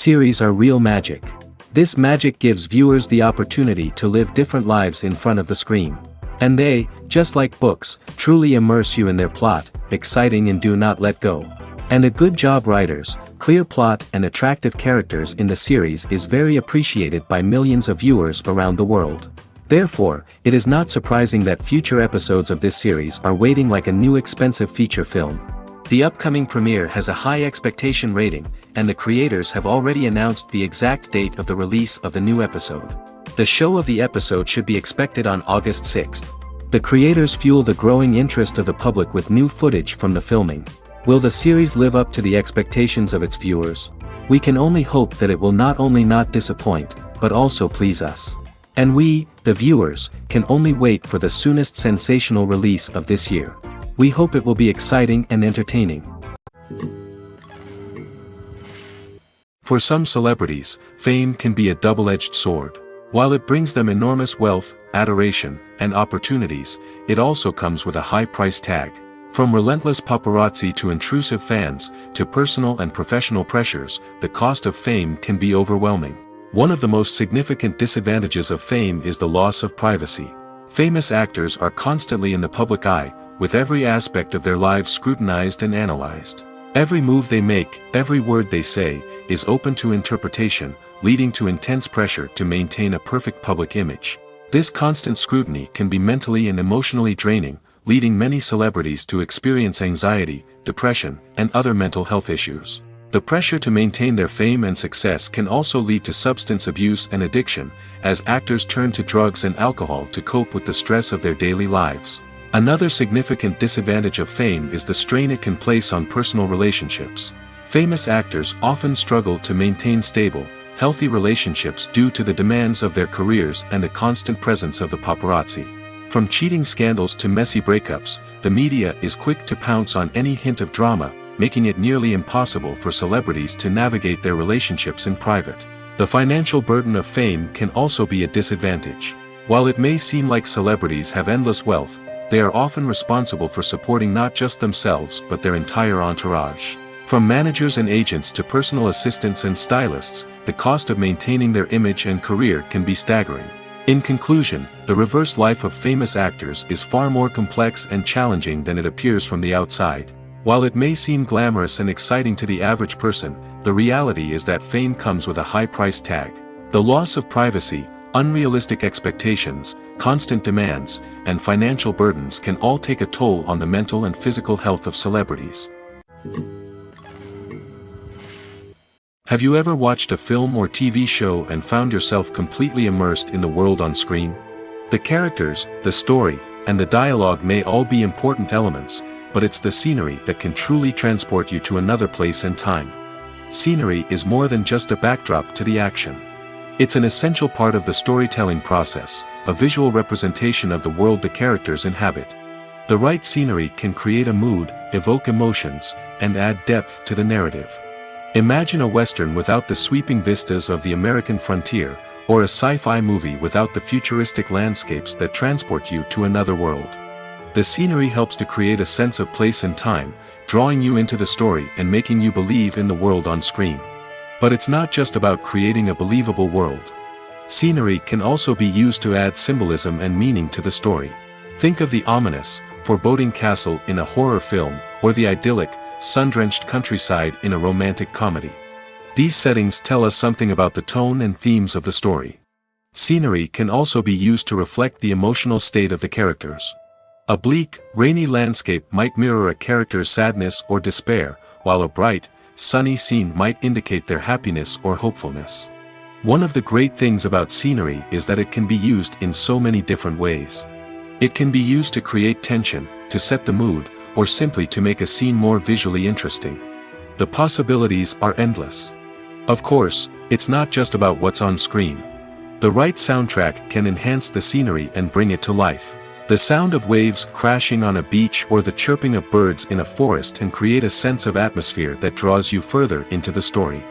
series are real magic. This magic gives viewers the opportunity to live different lives in front of the screen. And they, just like books, truly immerse you in their plot, exciting and do not let go. And a good job writers, clear plot and attractive characters in the series is very appreciated by millions of viewers around the world. Therefore, it is not surprising that future episodes of this series are waiting like a new expensive feature film. The upcoming premiere has a high expectation rating, and the creators have already announced the exact date of the release of the new episode. The show of the episode should be expected on August 6th. The creators fuel the growing interest of the public with new footage from the filming. Will the series live up to the expectations of its viewers? We can only hope that it will not only not disappoint, but also please us. And we, the viewers, can only wait for the soonest sensational release of this year. We hope it will be exciting and entertaining. For some celebrities, fame can be a double-edged sword. While it brings them enormous wealth, adoration, and opportunities, it also comes with a high price tag. From relentless paparazzi to intrusive fans, to personal and professional pressures, the cost of fame can be overwhelming. One of the most significant disadvantages of fame is the loss of privacy. Famous actors are constantly in the public eye, with every aspect of their lives scrutinized and analyzed. Every move they make, every word they say, is open to interpretation, leading to intense pressure to maintain a perfect public image. This constant scrutiny can be mentally and emotionally draining, leading many celebrities to experience anxiety, depression, and other mental health issues. The pressure to maintain their fame and success can also lead to substance abuse and addiction, as actors turn to drugs and alcohol to cope with the stress of their daily lives. Another significant disadvantage of fame is the strain it can place on personal relationships. Famous actors often struggle to maintain stable, healthy relationships due to the demands of their careers and the constant presence of the paparazzi. From cheating scandals to messy breakups, the media is quick to pounce on any hint of drama, making it nearly impossible for celebrities to navigate their relationships in private. The financial burden of fame can also be a disadvantage. While it may seem like celebrities have endless wealth, they are often responsible for supporting not just themselves but their entire entourage. From managers and agents to personal assistants and stylists, the cost of maintaining their image and career can be staggering. In conclusion, the reverse life of famous actors is far more complex and challenging than it appears from the outside. While it may seem glamorous and exciting to the average person, the reality is that fame comes with a high price tag. The loss of privacy, unrealistic expectations, constant demands, and financial burdens can all take a toll on the mental and physical health of celebrities. Have you ever watched a film or TV show and found yourself completely immersed in the world on screen? The characters, the story, and the dialogue may all be important elements, but it's the scenery that can truly transport you to another place and time. Scenery is more than just a backdrop to the action. It's an essential part of the storytelling process, a visual representation of the world the characters inhabit. The right scenery can create a mood, evoke emotions, and add depth to the narrative. Imagine a Western without the sweeping vistas of the American frontier, or a sci-fi movie without the futuristic landscapes that transport you to another world. The scenery helps to create a sense of place and time, drawing you into the story and making you believe in the world on screen. But it's not just about creating a believable world. Scenery can also be used to add symbolism and meaning to the story. Think of the ominous, foreboding castle in a horror film, or the idyllic, sun-drenched countryside in a romantic comedy. These settings tell us something about the tone and themes of the story. Scenery can also be used to reflect the emotional state of the characters. A bleak, rainy landscape might mirror a character's sadness or despair, while a bright, sunny scene might indicate their happiness or hopefulness. One of the great things about scenery is that it can be used in so many different ways. It can be used to create tension, to set the mood, or simply to make a scene more visually interesting. The possibilities are endless. Of course, it's not just about what's on screen. The right soundtrack can enhance the scenery and bring it to life. The sound of waves crashing on a beach or the chirping of birds in a forest can create a sense of atmosphere that draws you further into the story.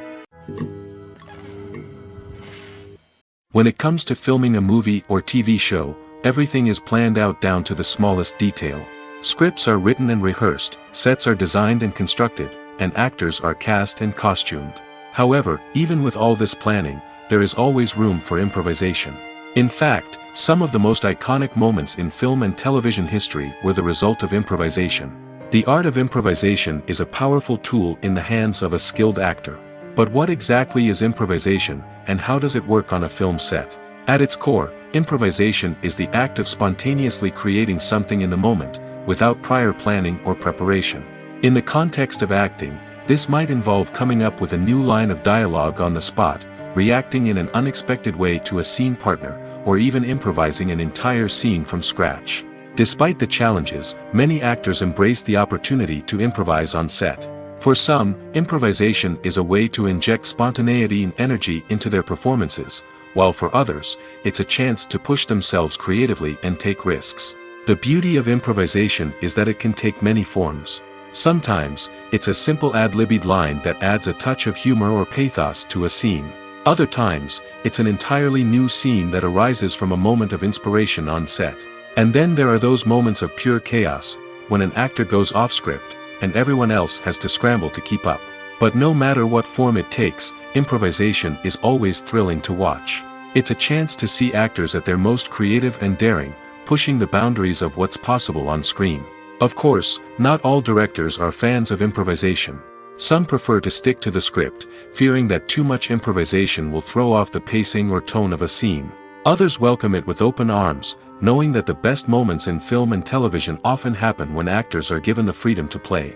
When it comes to filming a movie or TV show, everything is planned out down to the smallest detail. Scripts are written and rehearsed, sets are designed and constructed, and actors are cast and costumed. However, even with all this planning, there is always room for improvisation. In fact, some of the most iconic moments in film and television history were the result of improvisation. The art of improvisation is a powerful tool in the hands of a skilled actor. But what exactly is improvisation, and how does it work on a film set? At its core, improvisation is the act of spontaneously creating something in the moment, without prior planning or preparation. In the context of acting, this might involve coming up with a new line of dialogue on the spot, reacting in an unexpected way to a scene partner, or even improvising an entire scene from scratch. Despite the challenges, many actors embrace the opportunity to improvise on set. For some, improvisation is a way to inject spontaneity and energy into their performances, while for others, it's a chance to push themselves creatively and take risks. The beauty of improvisation is that it can take many forms. Sometimes, it's a simple ad-libbed line that adds a touch of humor or pathos to a scene. Other times, it's an entirely new scene that arises from a moment of inspiration on set. And then there are those moments of pure chaos, when an actor goes off script, and everyone else has to scramble to keep up. But no matter what form it takes, improvisation is always thrilling to watch. It's a chance to see actors at their most creative and daring, pushing the boundaries of what's possible on screen. Of course, not all directors are fans of improvisation. Some prefer to stick to the script, fearing that too much improvisation will throw off the pacing or tone of a scene. Others welcome it with open arms, knowing that the best moments in film and television often happen when actors are given the freedom to play.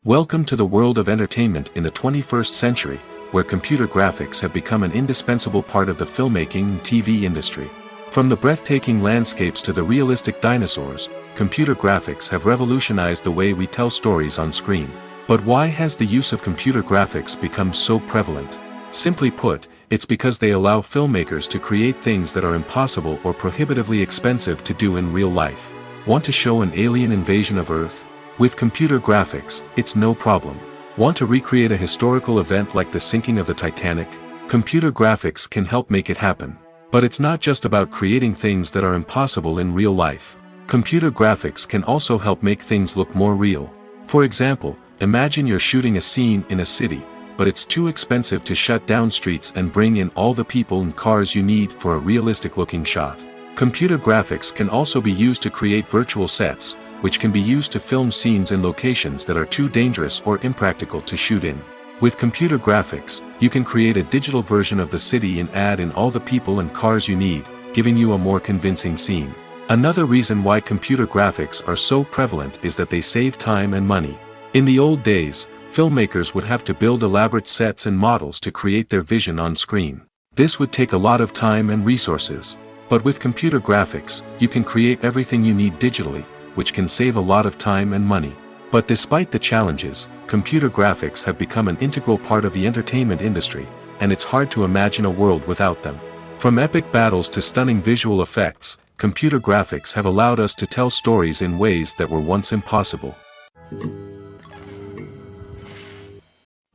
Welcome to the world of entertainment in the 21st century, where computer graphics have become an indispensable part of the filmmaking and TV industry. From the breathtaking landscapes to the realistic dinosaurs, computer graphics have revolutionized the way we tell stories on screen. But why has the use of computer graphics become so prevalent? Simply put, it's because they allow filmmakers to create things that are impossible or prohibitively expensive to do in real life. Want to show an alien invasion of Earth? With computer graphics, it's no problem. Want to recreate a historical event like the sinking of the Titanic? Computer graphics can help make it happen. But it's not just about creating things that are impossible in real life. Computer graphics can also help make things look more real. For example, imagine you're shooting a scene in a city, but it's too expensive to shut down streets and bring in all the people and cars you need for a realistic-looking shot. Computer graphics can also be used to create virtual sets, which can be used to film scenes in locations that are too dangerous or impractical to shoot in. With computer graphics, you can create a digital version of the city and add in all the people and cars you need, giving you a more convincing scene. Another reason why computer graphics are so prevalent is that they save time and money. In the old days, filmmakers would have to build elaborate sets and models to create their vision on screen. This would take a lot of time and resources. But with computer graphics, you can create everything you need digitally, which can save a lot of time and money. But despite the challenges, computer graphics have become an integral part of the entertainment industry, and it's hard to imagine a world without them. From epic battles to stunning visual effects, computer graphics have allowed us to tell stories in ways that were once impossible.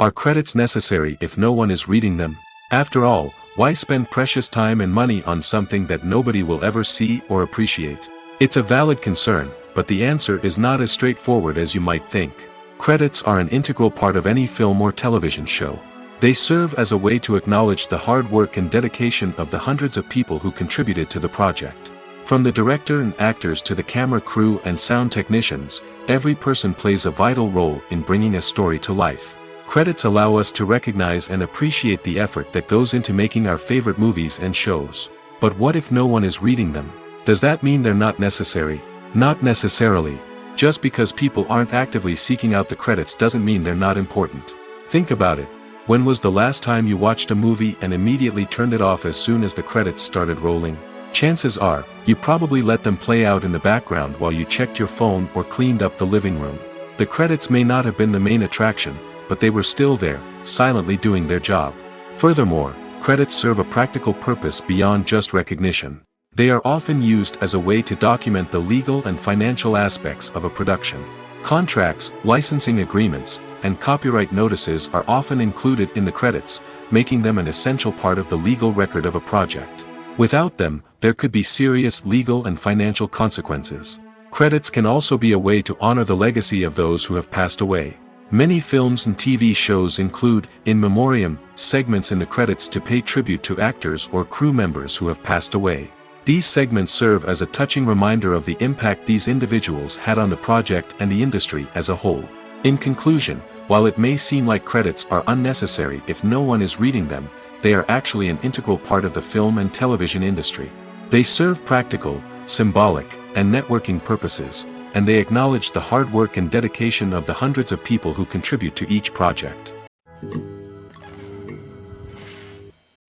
Are credits necessary if no one is reading them? After all, why spend precious time and money on something that nobody will ever see or appreciate? It's a valid concern, but the answer is not as straightforward as you might think. Credits are an integral part of any film or television show. They serve as a way to acknowledge the hard work and dedication of the hundreds of people who contributed to the project. From the director and actors to the camera crew and sound technicians, every person plays a vital role in bringing a story to life. Credits allow us to recognize and appreciate the effort that goes into making our favorite movies and shows. But what if no one is reading them? Does that mean they're not necessary? Not necessarily. Just because people aren't actively seeking out the credits doesn't mean they're not important. Think about it. When was the last time you watched a movie and immediately turned it off as soon as the credits started rolling? Chances are, you probably let them play out in the background while you checked your phone or cleaned up the living room. The credits may not have been the main attraction, but they were still there, silently doing their job. Furthermore, credits serve a practical purpose beyond just recognition. They are often used as a way to document the legal and financial aspects of a production. Contracts, licensing agreements, and copyright notices are often included in the credits, making them an essential part of the legal record of a project. Without them, there could be serious legal and financial consequences. Credits can also be a way to honor the legacy of those who have passed away. Many films and TV shows include in memoriam segments in the credits to pay tribute to actors or crew members who have passed away. These segments serve as a touching reminder of the impact these individuals had on the project and the industry as a whole. In conclusion, while it may seem like credits are unnecessary if no one is reading them, they are actually an integral part of the film and television industry. They serve practical, symbolic, and networking purposes, and they acknowledge the hard work and dedication of the hundreds of people who contribute to each project.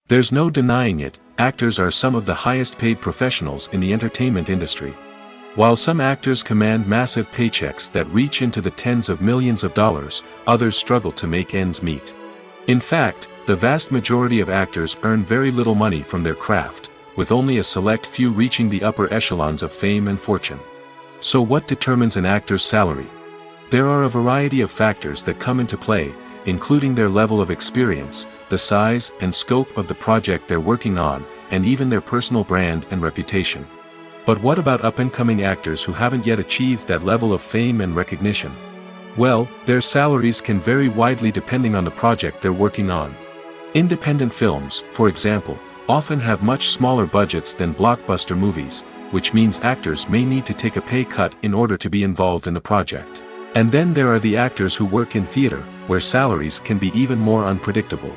There's no denying it, actors are some of the highest paid professionals in the entertainment industry. While some actors command massive paychecks that reach into the tens of millions of dollars, others struggle to make ends meet. In fact, the vast majority of actors earn very little money from their craft, with only a select few reaching the upper echelons of fame and fortune. So what determines an actor's salary? There are a variety of factors that come into play, including their level of experience, the size and scope of the project they're working on, and even their personal brand and reputation. But what about up-and-coming actors who haven't yet achieved that level of fame and recognition? Well, their salaries can vary widely depending on the project they're working on. Independent films, for example, often have much smaller budgets than blockbuster movies, which means actors may need to take a pay cut in order to be involved in the project. And then there are the actors who work in theater, where salaries can be even more unpredictable.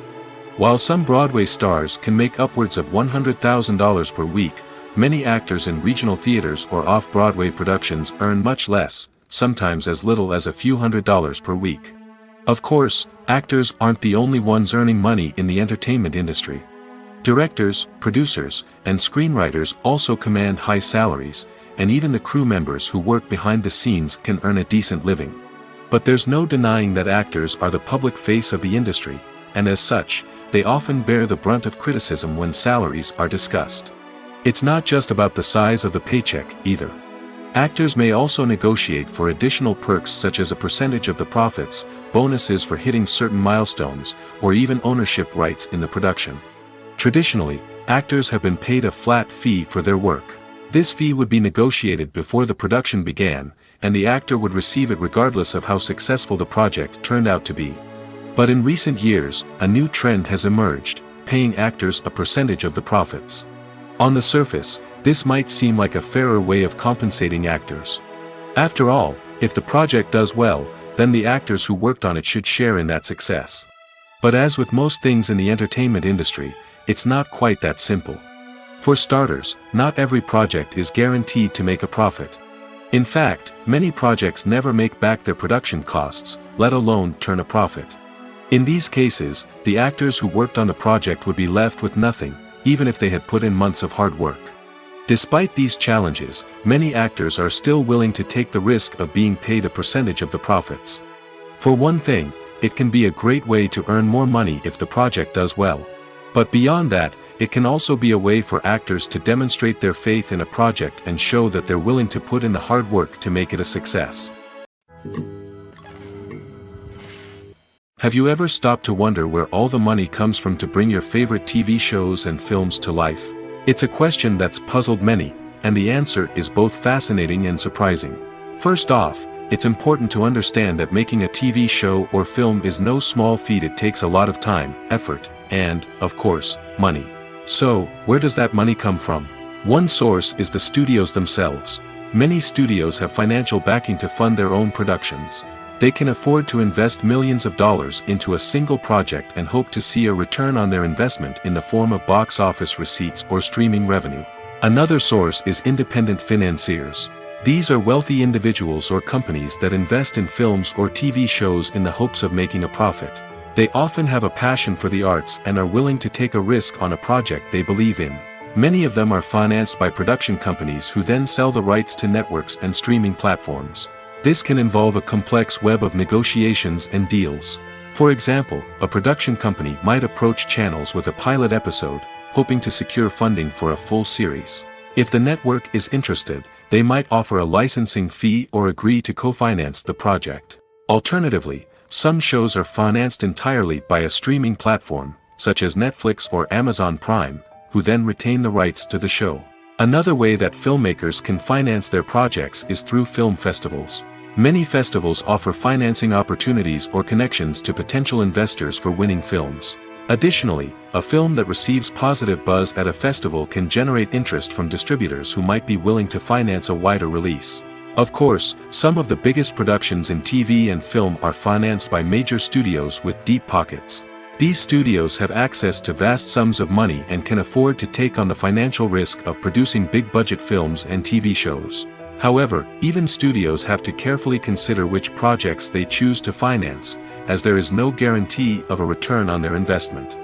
While some Broadway stars can make upwards of $100,000 per week, many actors in regional theaters or off-Broadway productions earn much less, sometimes as little as a few $100s per week. Of course, actors aren't the only ones earning money in the entertainment industry. Directors, producers, and screenwriters also command high salaries, and even the crew members who work behind the scenes can earn a decent living. But there's no denying that actors are the public face of the industry, and as such, they often bear the brunt of criticism when salaries are discussed. It's not just about the size of the paycheck, either. Actors may also negotiate for additional perks such as a percentage of the profits, bonuses for hitting certain milestones, or even ownership rights in the production. Traditionally, actors have been paid a flat fee for their work. This fee would be negotiated before the production began, and the actor would receive it regardless of how successful the project turned out to be. But in recent years, a new trend has emerged, paying actors a percentage of the profits. On the surface, this might seem like a fairer way of compensating actors. After all, if the project does well, then the actors who worked on it should share in that success. But as with most things in the entertainment industry, it's not quite that simple. For starters, not every project is guaranteed to make a profit. In fact, many projects never make back their production costs, let alone turn a profit. In these cases, the actors who worked on the project would be left with nothing, even if they had put in months of hard work. Despite these challenges, many actors are still willing to take the risk of being paid a percentage of the profits. For one thing, it can be a great way to earn more money if the project does well. But beyond that, it can also be a way for actors to demonstrate their faith in a project and show that they're willing to put in the hard work to make it a success. Have you ever stopped to wonder where all the money comes from to bring your favorite TV shows and films to life? It's a question that's puzzled many, and the answer is both fascinating and surprising. First off, it's important to understand that making a TV show or film is no small feat. It takes a lot of time, effort, and, of course, money. So, where does that money come from? One source is the studios themselves. Many studios have financial backing to fund their own productions. They can afford to invest millions of dollars into a single project and hope to see a return on their investment in the form of box office receipts or streaming revenue. Another source is independent financiers. These are wealthy individuals or companies that invest in films or TV shows in the hopes of making a profit. They often have a passion for the arts and are willing to take a risk on a project they believe in. Many of them are financed by production companies who then sell the rights to networks and streaming platforms. This can involve a complex web of negotiations and deals. For example, a production company might approach channels with a pilot episode, hoping to secure funding for a full series. If the network is interested, they might offer a licensing fee or agree to co-finance the project. Alternatively, some shows are financed entirely by a streaming platform, such as Netflix or Amazon Prime, who then retain the rights to the show. Another way that filmmakers can finance their projects is through film festivals. Many festivals offer financing opportunities or connections to potential investors for winning films. Additionally, a film that receives positive buzz at a festival can generate interest from distributors who might be willing to finance a wider release. Of course, some of the biggest productions in TV and film are financed by major studios with deep pockets. These studios have access to vast sums of money and can afford to take on the financial risk of producing big-budget films and TV shows. However, even studios have to carefully consider which projects they choose to finance, as there is no guarantee of a return on their investment.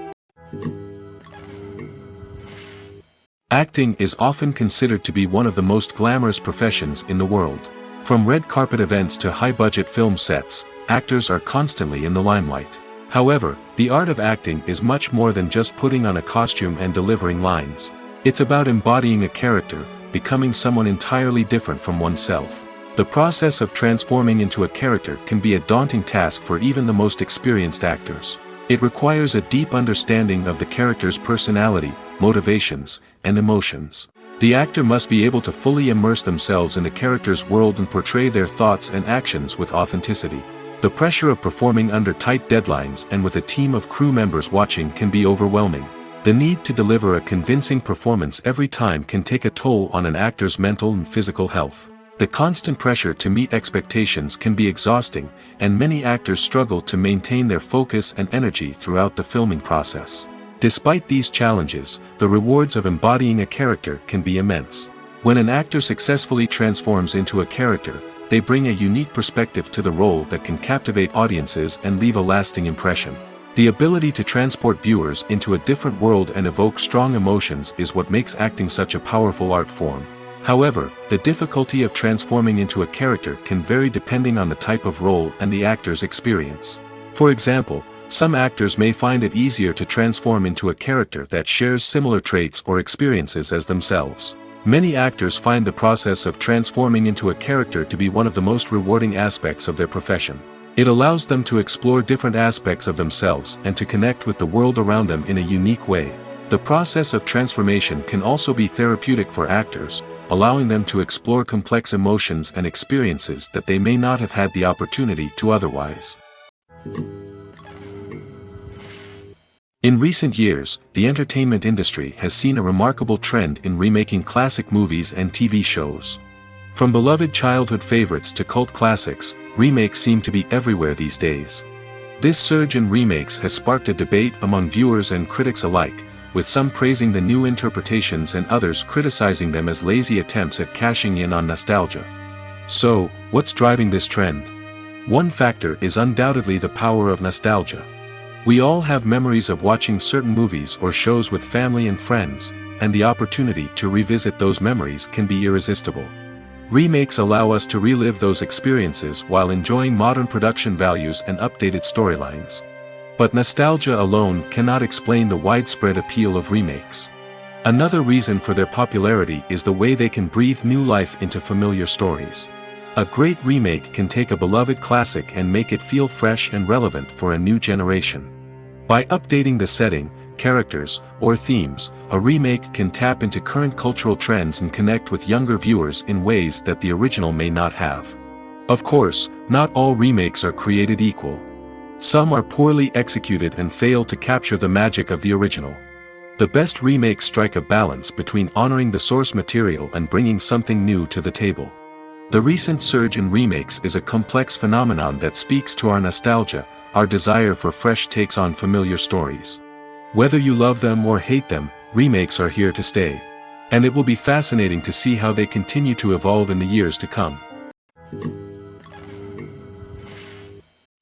Acting is often considered to be one of the most glamorous professions in the world. From red carpet events to high-budget film sets, actors are constantly in the limelight. However, the art of acting is much more than just putting on a costume and delivering lines. It's about embodying a character, becoming someone entirely different from oneself. The process of transforming into a character can be a daunting task for even the most experienced actors. It requires a deep understanding of the character's personality, motivations, and emotions. The actor must be able to fully immerse themselves in the character's world and portray their thoughts and actions with authenticity. The pressure of performing under tight deadlines and with a team of crew members watching can be overwhelming. The need to deliver a convincing performance every time can take a toll on an actor's mental and physical health. The constant pressure to meet expectations can be exhausting, and many actors struggle to maintain their focus and energy throughout the filming process. Despite these challenges, the rewards of embodying a character can be immense. When an actor successfully transforms into a character, they bring a unique perspective to the role that can captivate audiences and leave a lasting impression. The ability to transport viewers into a different world and evoke strong emotions is what makes acting such a powerful art form. However, the difficulty of transforming into a character can vary depending on the type of role and the actor's experience. For example, some actors may find it easier to transform into a character that shares similar traits or experiences as themselves. Many actors find the process of transforming into a character to be one of the most rewarding aspects of their profession. It allows them to explore different aspects of themselves and to connect with the world around them in a unique way. The process of transformation can also be therapeutic for actors, allowing them to explore complex emotions and experiences that they may not have had the opportunity to otherwise. In recent years, the entertainment industry has seen a remarkable trend in remaking classic movies and TV shows. From beloved childhood favorites to cult classics, remakes seem to be everywhere these days. This surge in remakes has sparked a debate among viewers and critics alike, with some praising the new interpretations and others criticizing them as lazy attempts at cashing in on nostalgia. So, what's driving this trend? One factor is undoubtedly the power of nostalgia. We all have memories of watching certain movies or shows with family and friends, and the opportunity to revisit those memories can be irresistible. Remakes allow us to relive those experiences while enjoying modern production values and updated storylines. But nostalgia alone cannot explain the widespread appeal of remakes. Another reason for their popularity is the way they can breathe new life into familiar stories. A great remake can take a beloved classic and make it feel fresh and relevant for a new generation. By updating the setting, characters, or themes, a remake can tap into current cultural trends and connect with younger viewers in ways that the original may not have. Of course, not all remakes are created equal. Some are poorly executed and fail to capture the magic of the original. The best remakes strike a balance between honoring the source material and bringing something new to the table. The recent surge in remakes is a complex phenomenon that speaks to our nostalgia, our desire for fresh takes on familiar stories. Whether you love them or hate them, remakes are here to stay. And it will be fascinating to see how they continue to evolve in the years to come.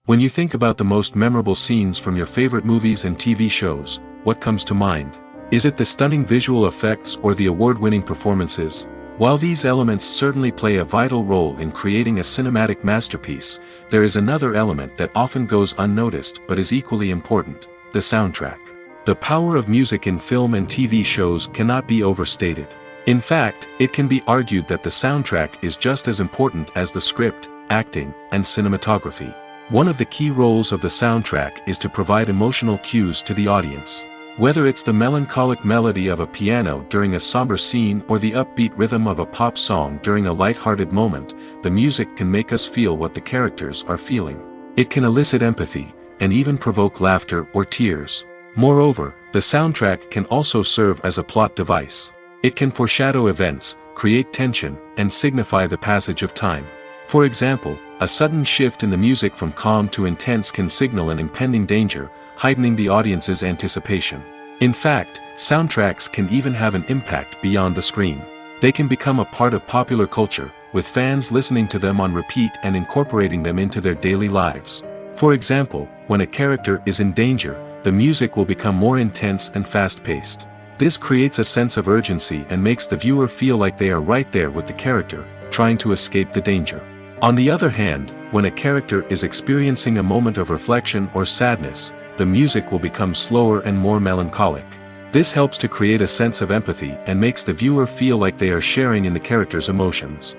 When you think about the most memorable scenes from your favorite movies and TV shows, what comes to mind? Is it the stunning visual effects or the award-winning performances? While these elements certainly play a vital role in creating a cinematic masterpiece, there is another element that often goes unnoticed but is equally important: the soundtrack. The power of music in film and TV shows cannot be overstated. In fact, it can be argued that the soundtrack is just as important as the script, acting, and cinematography. One of the key roles of the soundtrack is to provide emotional cues to the audience. Whether it's the melancholic melody of a piano during a somber scene or the upbeat rhythm of a pop song during a light-hearted moment, the music can make us feel what the characters are feeling. It can elicit empathy, and even provoke laughter or tears. Moreover, the soundtrack can also serve as a plot device. It can foreshadow events, create tension, and signify the passage of time. For example, a sudden shift in the music from calm to intense can signal an impending danger, heightening the audience's anticipation. In fact, soundtracks can even have an impact beyond the screen. They can become a part of popular culture, with fans listening to them on repeat and incorporating them into their daily lives. For example, when a character is in danger, the music will become more intense and fast-paced. This creates a sense of urgency and makes the viewer feel like they are right there with the character, trying to escape the danger. On the other hand, when a character is experiencing a moment of reflection or sadness, the music will become slower and more melancholic. This helps to create a sense of empathy and makes the viewer feel like they are sharing in the character's emotions.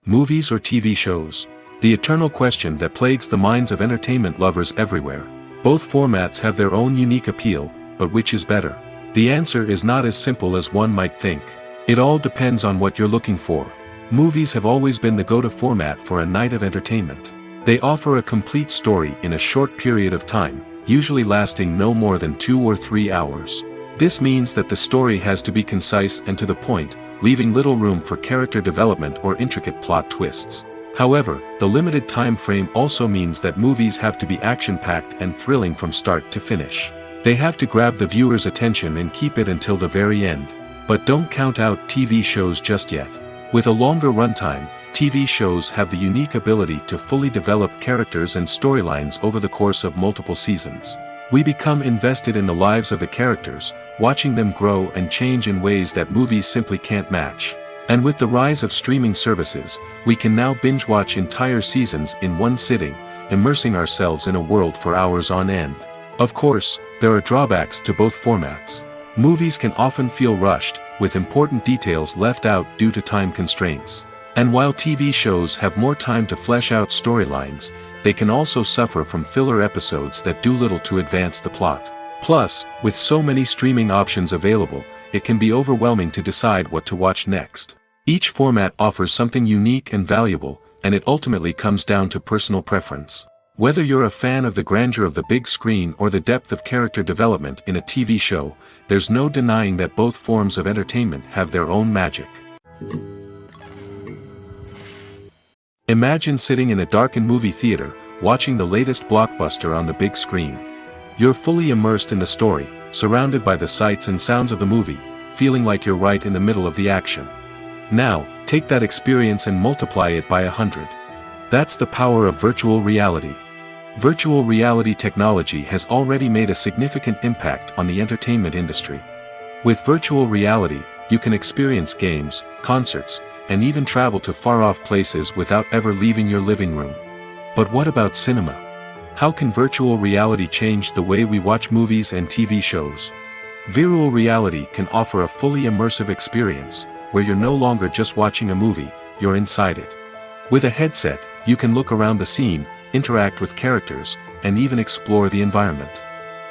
Movies or TV shows? The eternal question that plagues the minds of entertainment lovers everywhere. Both formats have their own unique appeal, but which is better? The answer is not as simple as one might think. It all depends on what you're looking for. Movies have always been the go-to format for a night of entertainment. They offer a complete story in a short period of time, usually lasting no more than 2 or 3 hours. This means that the story has to be concise and to the point, leaving little room for character development or intricate plot twists. However, the limited time frame also means that movies have to be action-packed and thrilling from start to finish. They have to grab the viewer's attention and keep it until the very end. But don't count out TV shows just yet. With a longer runtime, TV shows have the unique ability to fully develop characters and storylines over the course of multiple seasons. We become invested in the lives of the characters, watching them grow and change in ways that movies simply can't match. And with the rise of streaming services, we can now binge-watch entire seasons in one sitting, immersing ourselves in a world for hours on end. Of course, there are drawbacks to both formats. Movies can often feel rushed, with important details left out due to time constraints. And while TV shows have more time to flesh out storylines, they can also suffer from filler episodes that do little to advance the plot. Plus, with so many streaming options available, it can be overwhelming to decide what to watch next. Each format offers something unique and valuable, and it ultimately comes down to personal preference. Whether you're a fan of the grandeur of the big screen or the depth of character development in a TV show, there's no denying that both forms of entertainment have their own magic. Imagine sitting in a darkened movie theater, watching the latest blockbuster on the big screen. You're fully immersed in the story, surrounded by the sights and sounds of the movie, feeling like you're right in the middle of the action. Now, take that experience and multiply it by 100. That's the power of virtual reality. Virtual reality technology has already made a significant impact on the entertainment industry. With virtual reality, you can experience games, concerts, and even travel to far-off places without ever leaving your living room. But what about cinema? How can virtual reality change the way we watch movies and TV shows? Virtual reality can offer a fully immersive experience, where you're no longer just watching a movie, you're inside it. With a headset, you can look around the scene, interact with characters, and even explore the environment.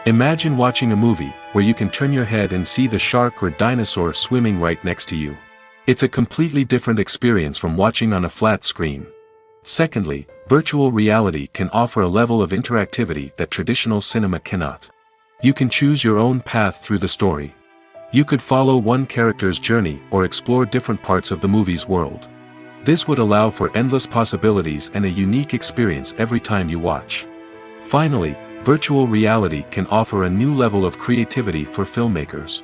Imagine watching a movie where you can turn your head and see the shark or dinosaur swimming right next to you. It's a completely different experience from watching on a flat screen. Secondly, virtual reality can offer a level of interactivity that traditional cinema cannot. You can choose your own path through the story. You could follow one character's journey or explore different parts of the movie's world. This would allow for endless possibilities and a unique experience every time you watch. Finally, virtual reality can offer a new level of creativity for filmmakers.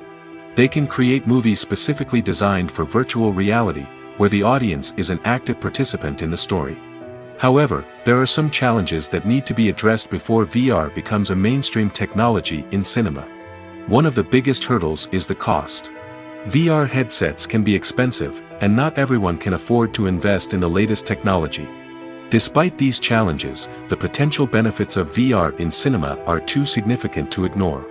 They can create movies specifically designed for virtual reality, where the audience is an active participant in the story. However, there are some challenges that need to be addressed before VR becomes a mainstream technology in cinema. One of the biggest hurdles is the cost. VR headsets can be expensive, and not everyone can afford to invest in the latest technology. Despite these challenges, the potential benefits of VR in cinema are too significant to ignore.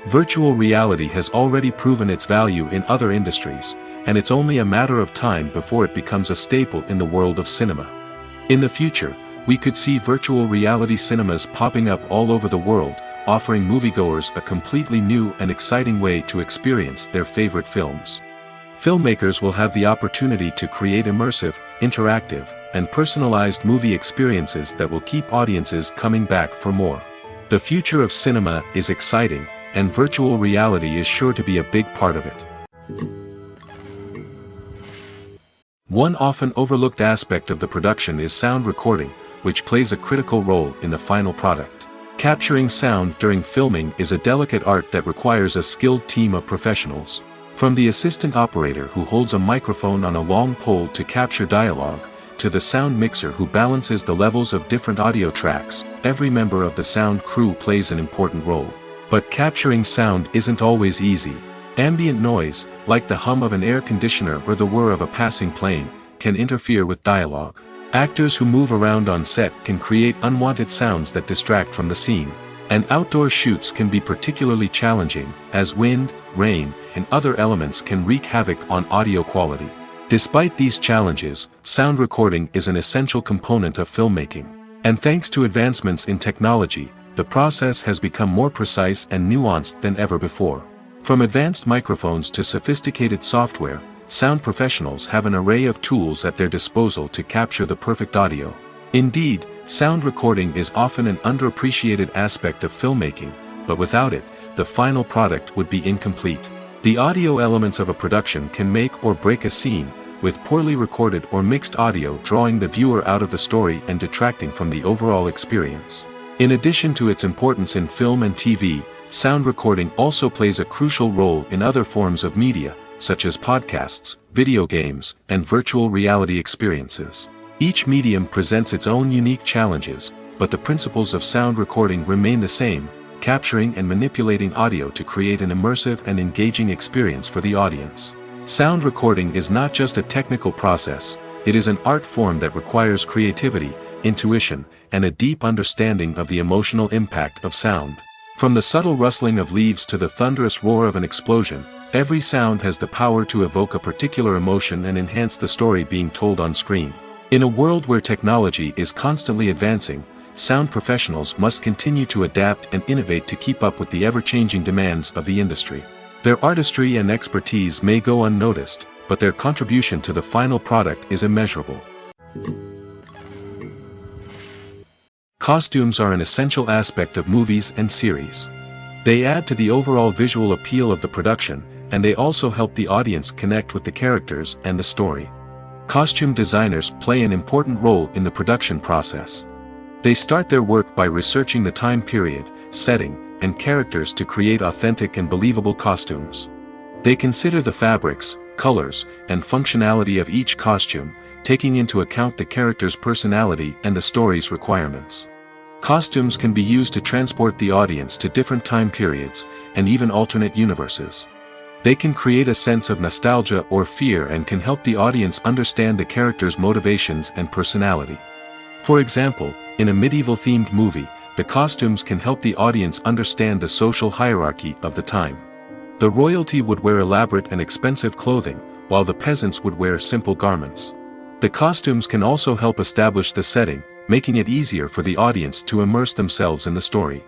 Virtual reality has already proven its value in other industries, and it's only a matter of time before it becomes a staple in the world of cinema. In the future, We could see virtual reality cinemas popping up all over the world, offering moviegoers a completely new and exciting way to experience their favorite films. Filmmakers will have the opportunity to create immersive, interactive, and personalized movie experiences that will keep audiences coming back for more. The future of cinema is exciting, and virtual reality is sure to be a big part of it. One often overlooked aspect of the production is sound recording, which plays a critical role in the final product. Capturing sound during filming is a delicate art that requires a skilled team of professionals. From the assistant operator who holds a microphone on a long pole to capture dialogue, to the sound mixer who balances the levels of different audio tracks, every member of the sound crew plays an important role. But capturing sound isn't always easy. Ambient noise, like the hum of an air conditioner or the whir of a passing plane, can interfere with dialogue. Actors who move around on set can create unwanted sounds that distract from the scene. And outdoor shoots can be particularly challenging, as wind, rain, and other elements can wreak havoc on audio quality. Despite these challenges, sound recording is an essential component of filmmaking. And thanks to advancements in technology, the process has become more precise and nuanced than ever before. From advanced microphones to sophisticated software, sound professionals have an array of tools at their disposal to capture the perfect audio. Indeed, sound recording is often an underappreciated aspect of filmmaking, but without it, the final product would be incomplete. The audio elements of a production can make or break a scene, with poorly recorded or mixed audio drawing the viewer out of the story and detracting from the overall experience. In addition to its importance in film and TV, sound recording also plays a crucial role in other forms of media, such as podcasts, video games, and virtual reality experiences. Each medium presents its own unique challenges, but the principles of sound recording remain the same: capturing and manipulating audio to create an immersive and engaging experience for the audience. Sound recording is not just a technical process, it is an art form that requires creativity, intuition, and a deep understanding of the emotional impact of sound. From the subtle rustling of leaves to the thunderous roar of an explosion, every sound has the power to evoke a particular emotion and enhance the story being told on screen. In a world where technology is constantly advancing, sound professionals must continue to adapt and innovate to keep up with the ever-changing demands of the industry. Their artistry and expertise may go unnoticed, but their contribution to the final product is immeasurable. Costumes are an essential aspect of movies and series. They add to the overall visual appeal of the production, and they also help the audience connect with the characters and the story. Costume designers play an important role in the production process. They start their work by researching the time period, setting, and characters to create authentic and believable costumes. They consider the fabrics, colors, and functionality of each costume, taking into account the character's personality and the story's requirements. Costumes can be used to transport the audience to different time periods, and even alternate universes. They can create a sense of nostalgia or fear and can help the audience understand the character's motivations and personality. For example, in a medieval-themed movie, the costumes can help the audience understand the social hierarchy of the time. The royalty would wear elaborate and expensive clothing, while the peasants would wear simple garments. The costumes can also help establish the setting, making it easier for the audience to immerse themselves in the story.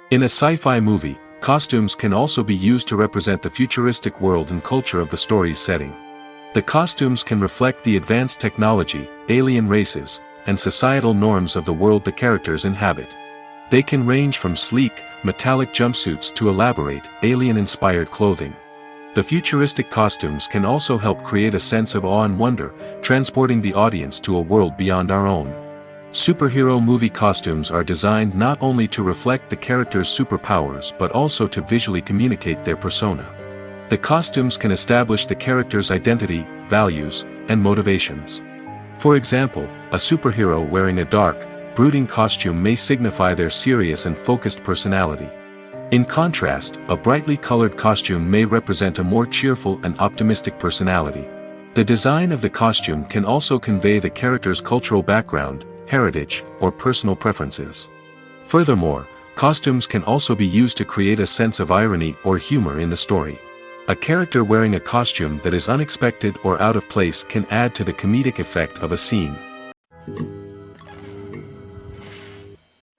In a sci-fi movie, costumes can also be used to represent the futuristic world and culture of the story's setting. The costumes can reflect the advanced technology, alien races, and societal norms of the world the characters inhabit. They can range from sleek, metallic jumpsuits to elaborate, alien-inspired clothing. The futuristic costumes can also help create a sense of awe and wonder, transporting the audience to a world beyond our own. Superhero movie costumes are designed not only to reflect the character's superpowers but also to visually communicate their persona. The costumes can establish the character's identity, values, and motivations. For example, a superhero wearing a dark, brooding costume may signify their serious and focused personality. In contrast, a brightly colored costume may represent a more cheerful and optimistic personality. The design of the costume can also convey the character's cultural background, heritage, or personal preferences. Furthermore, costumes can also be used to create a sense of irony or humor in the story. A character wearing a costume that is unexpected or out of place can add to the comedic effect of a scene.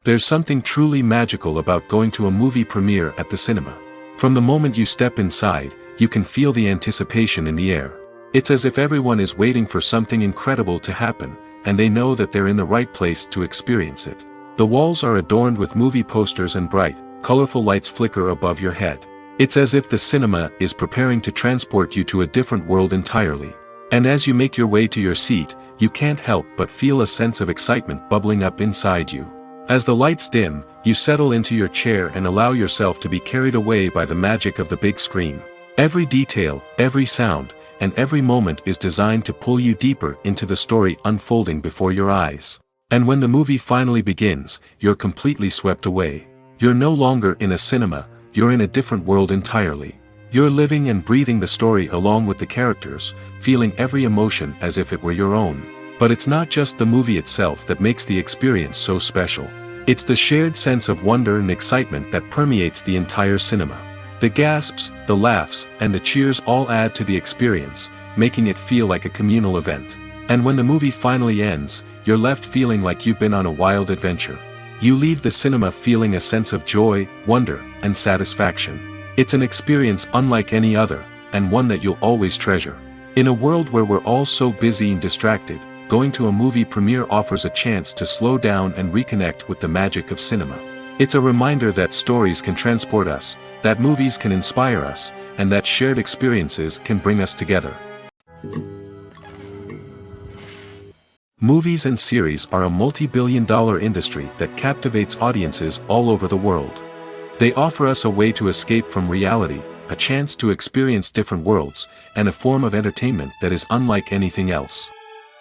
There's something truly magical about going to a movie premiere at the cinema. From the moment you step inside, you can feel the anticipation in the air. It's as if everyone is waiting for something incredible to happen, and they know that they're in the right place to experience it. The walls are adorned with movie posters and bright, colorful lights flicker above your head. It's as if the cinema is preparing to transport you to a different world entirely. And as you make your way to your seat, you can't help but feel a sense of excitement bubbling up inside you. As the lights dim, you settle into your chair and allow yourself to be carried away by the magic of the big screen. Every detail, every sound, and every moment is designed to pull you deeper into the story unfolding before your eyes. And when the movie finally begins, you're completely swept away. You're no longer in a cinema, you're in a different world entirely. You're living and breathing the story along with the characters, feeling every emotion as if it were your own. But it's not just the movie itself that makes the experience so special. It's the shared sense of wonder and excitement that permeates the entire cinema. The gasps, the laughs, and the cheers all add to the experience, making it feel like a communal event. And when the movie finally ends, you're left feeling like you've been on a wild adventure. You leave the cinema feeling a sense of joy, wonder, and satisfaction. It's an experience unlike any other, and one that you'll always treasure. In a world where we're all so busy and distracted, going to a movie premiere offers a chance to slow down and reconnect with the magic of cinema. It's a reminder that stories can transport us, that movies can inspire us, and that shared experiences can bring us together. Movies and series are a multi-billion-dollar industry that captivates audiences all over the world. They offer us a way to escape from reality, a chance to experience different worlds, and a form of entertainment that is unlike anything else.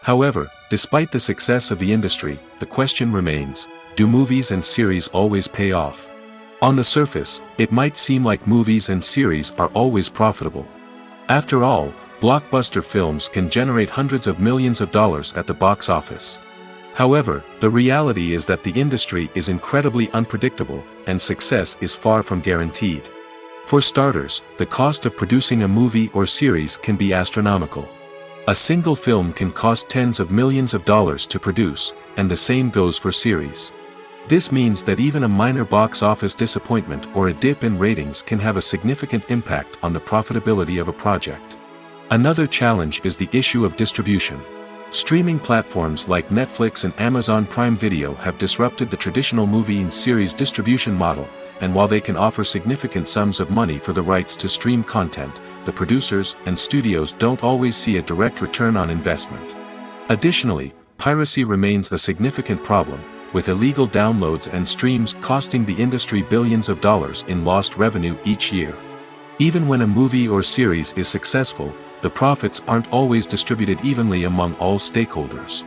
However, despite the success of the industry, the question remains, do movies and series always pay off? On the surface, it might seem like movies and series are always profitable. After all, blockbuster films can generate hundreds of millions of dollars at the box office. However, the reality is that the industry is incredibly unpredictable, and success is far from guaranteed. For starters, the cost of producing a movie or series can be astronomical. A single film can cost tens of millions of dollars to produce, and the same goes for series. This means that even a minor box office disappointment or a dip in ratings can have a significant impact on the profitability of a project. Another challenge is the issue of distribution. Streaming platforms like Netflix and Amazon Prime Video have disrupted the traditional movie and series distribution model, and while they can offer significant sums of money for the rights to stream content, the producers and studios don't always see a direct return on investment. Additionally, piracy remains a significant problem, with illegal downloads and streams costing the industry billions of dollars in lost revenue each year. Even when a movie or series is successful, the profits aren't always distributed evenly among all stakeholders.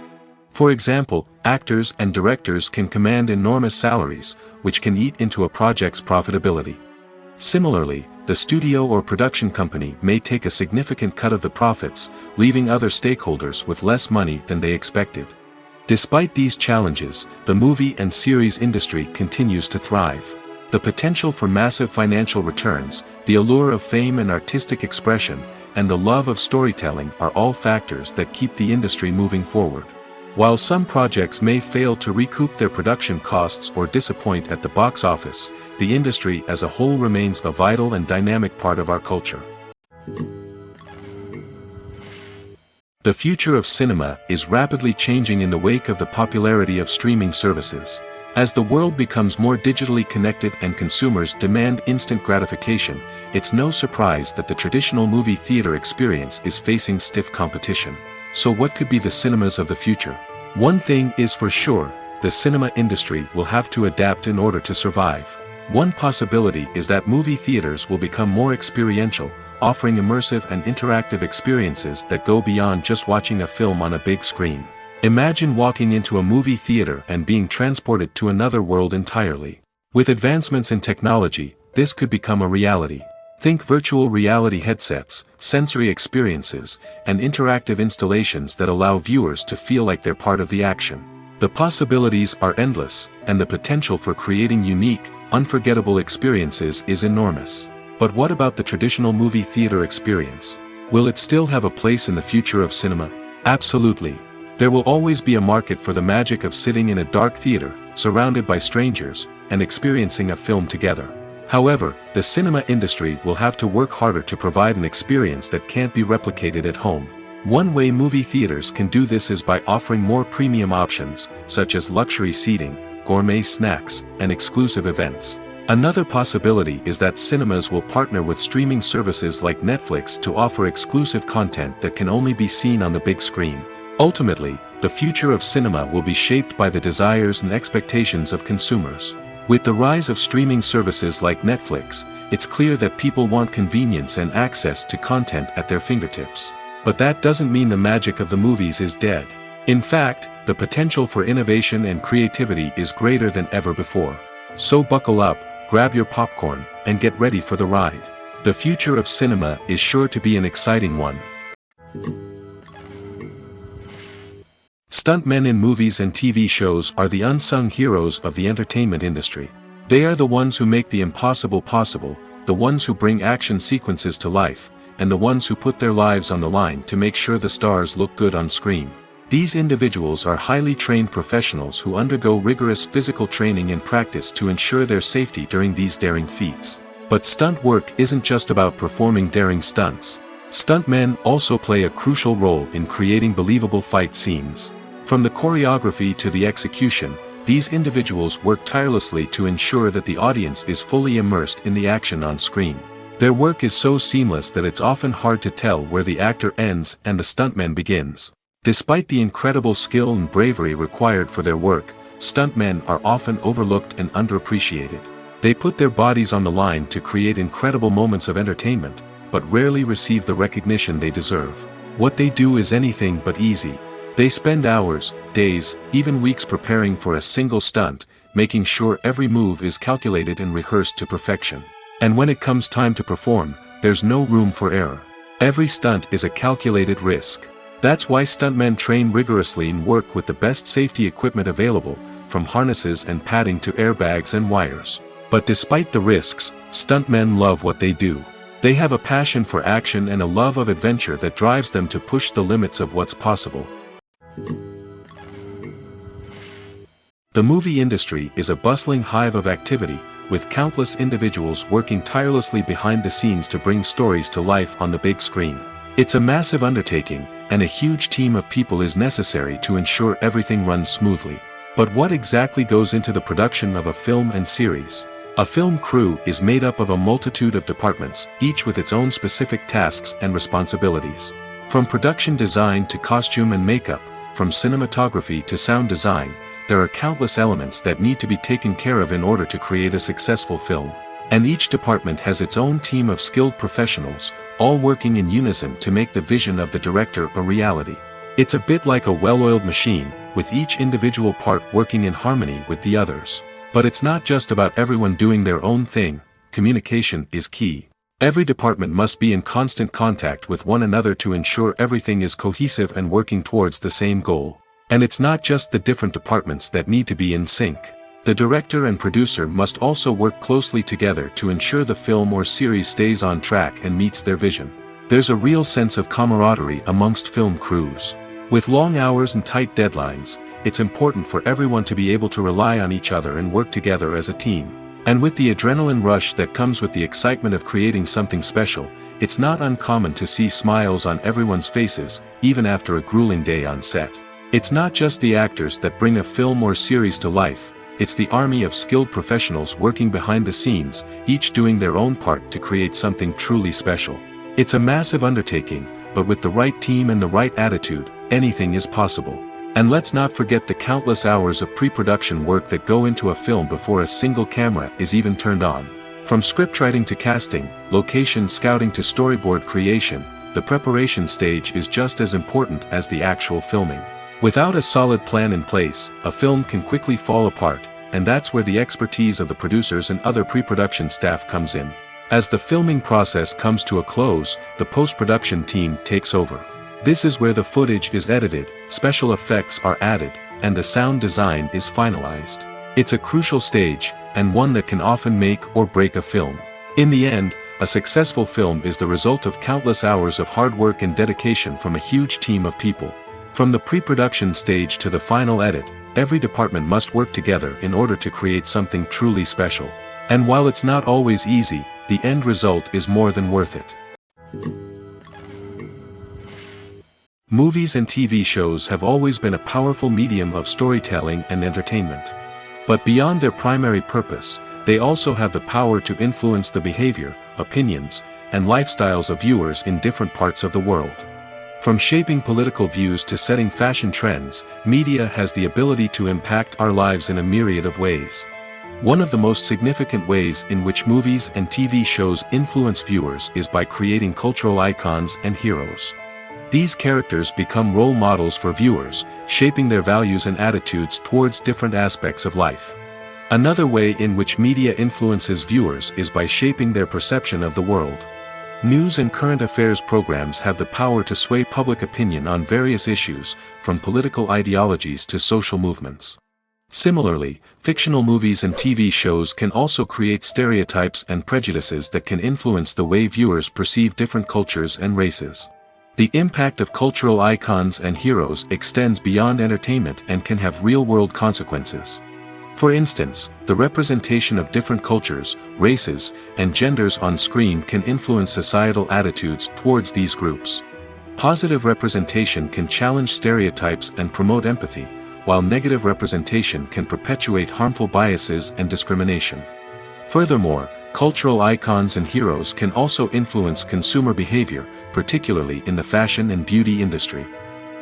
For example, actors and directors can command enormous salaries, which can eat into a project's profitability. Similarly, the studio or production company may take a significant cut of the profits, leaving other stakeholders with less money than they expected. Despite these challenges, the movie and series industry continues to thrive. The potential for massive financial returns, the allure of fame and artistic expression, and the love of storytelling are all factors that keep the industry moving forward. While some projects may fail to recoup their production costs or disappoint at the box office, the industry as a whole remains a vital and dynamic part of our culture. The future of cinema is rapidly changing in the wake of the popularity of streaming services. As the world becomes more digitally connected and consumers demand instant gratification, it's no surprise that the traditional movie theater experience is facing stiff competition. So what could be the cinemas of the future? One thing is for sure, the cinema industry will have to adapt in order to survive. One possibility is that movie theaters will become more experiential, offering immersive and interactive experiences that go beyond just watching a film on a big screen. Imagine walking into a movie theater and being transported to another world entirely. With advancements in technology, this could become a reality. Think virtual reality headsets, sensory experiences, and interactive installations that allow viewers to feel like they're part of the action. The possibilities are endless, and the potential for creating unique, unforgettable experiences is enormous. But what about the traditional movie theater experience? Will it still have a place in the future of cinema? Absolutely. There will always be a market for the magic of sitting in a dark theater, surrounded by strangers, and experiencing a film together. However, the cinema industry will have to work harder to provide an experience that can't be replicated at home. One way movie theaters can do this is by offering more premium options, such as luxury seating, gourmet snacks, and exclusive events. Another possibility is that cinemas will partner with streaming services like Netflix to offer exclusive content that can only be seen on the big screen. Ultimately, the future of cinema will be shaped by the desires and expectations of consumers. With the rise of streaming services like Netflix, it's clear that people want convenience and access to content at their fingertips. But that doesn't mean the magic of the movies is dead. In fact, the potential for innovation and creativity is greater than ever before. So buckle up, grab your popcorn, and get ready for the ride. The future of cinema is sure to be an exciting one. Stuntmen in movies and TV shows are the unsung heroes of the entertainment industry. They are the ones who make the impossible possible, the ones who bring action sequences to life, and the ones who put their lives on the line to make sure the stars look good on screen. These individuals are highly trained professionals who undergo rigorous physical training and practice to ensure their safety during these daring feats. But stunt work isn't just about performing daring stunts. Stuntmen also play a crucial role in creating believable fight scenes. From the choreography to the execution, these individuals work tirelessly to ensure that the audience is fully immersed in the action on screen. Their work is so seamless that it's often hard to tell where the actor ends and the stuntman begins. Despite the incredible skill and bravery required for their work, stuntmen are often overlooked and underappreciated. They put their bodies on the line to create incredible moments of entertainment, but rarely receive the recognition they deserve. What they do is anything but easy. They spend hours, days, even weeks preparing for a single stunt, making sure every move is calculated and rehearsed to perfection. And when it comes time to perform, there's no room for error. Every stunt is a calculated risk. That's why stuntmen train rigorously and work with the best safety equipment available, from harnesses and padding to airbags and wires. But despite the risks, stuntmen love what they do. They have a passion for action and a love of adventure that drives them to push the limits of what's possible. The movie industry is a bustling hive of activity, with countless individuals working tirelessly behind the scenes to bring stories to life on the big screen. It's a massive undertaking, and a huge team of people is necessary to ensure everything runs smoothly. But what exactly goes into the production of a film and series? A film crew is made up of a multitude of departments, each with its own specific tasks and responsibilities. From production design to costume and makeup, from cinematography to sound design, there are countless elements that need to be taken care of in order to create a successful film. And each department has its own team of skilled professionals, all working in unison to make the vision of the director a reality. It's a bit like a well-oiled machine, with each individual part working in harmony with the others. But it's not just about everyone doing their own thing. Communication is key. Every department must be in constant contact with one another to ensure everything is cohesive and working towards the same goal. And it's not just the different departments that need to be in sync. The director and producer must also work closely together to ensure the film or series stays on track and meets their vision. There's a real sense of camaraderie amongst film crews. With long hours and tight deadlines, it's important for everyone to be able to rely on each other and work together as a team. And with the adrenaline rush that comes with the excitement of creating something special, it's not uncommon to see smiles on everyone's faces, even after a grueling day on set. It's not just the actors that bring a film or series to life, it's the army of skilled professionals working behind the scenes, each doing their own part to create something truly special. It's a massive undertaking, but with the right team and the right attitude, anything is possible. And let's not forget the countless hours of pre-production work that go into a film before a single camera is even turned on. From scriptwriting to casting, location scouting to storyboard creation, the preparation stage is just as important as the actual filming. Without a solid plan in place, a film can quickly fall apart, and that's where the expertise of the producers and other pre-production staff comes in. As the filming process comes to a close, the post-production team takes over. This is where the footage is edited, special effects are added, and the sound design is finalized. It's a crucial stage, and one that can often make or break a film. In the end, a successful film is the result of countless hours of hard work and dedication from a huge team of people. From the pre-production stage to the final edit, every department must work together in order to create something truly special. And while it's not always easy, the end result is more than worth it. Movies and TV shows have always been a powerful medium of storytelling and entertainment. But beyond their primary purpose, they also have the power to influence the behavior, opinions, and lifestyles of viewers in different parts of the world. From shaping political views to setting fashion trends, media has the ability to impact our lives in a myriad of ways. One of the most significant ways in which movies and TV shows influence viewers is by creating cultural icons and heroes. These characters become role models for viewers, shaping their values and attitudes towards different aspects of life. Another way in which media influences viewers is by shaping their perception of the world. News and current affairs programs have the power to sway public opinion on various issues, from political ideologies to social movements. Similarly, fictional movies and TV shows can also create stereotypes and prejudices that can influence the way viewers perceive different cultures and races. The impact of cultural icons and heroes extends beyond entertainment and can have real-world consequences. For instance, the representation of different cultures, races, and genders on screen can influence societal attitudes towards these groups. Positive representation can challenge stereotypes and promote empathy, while negative representation can perpetuate harmful biases and discrimination. Furthermore, cultural icons and heroes can also influence consumer behavior, particularly in the fashion and beauty industry.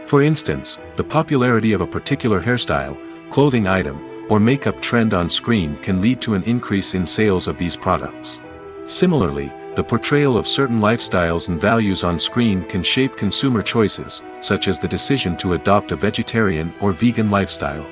For instance, the popularity of a particular hairstyle, clothing item, or makeup trend on screen can lead to an increase in sales of these products. Similarly, the portrayal of certain lifestyles and values on screen can shape consumer choices, such as the decision to adopt a vegetarian or vegan lifestyle.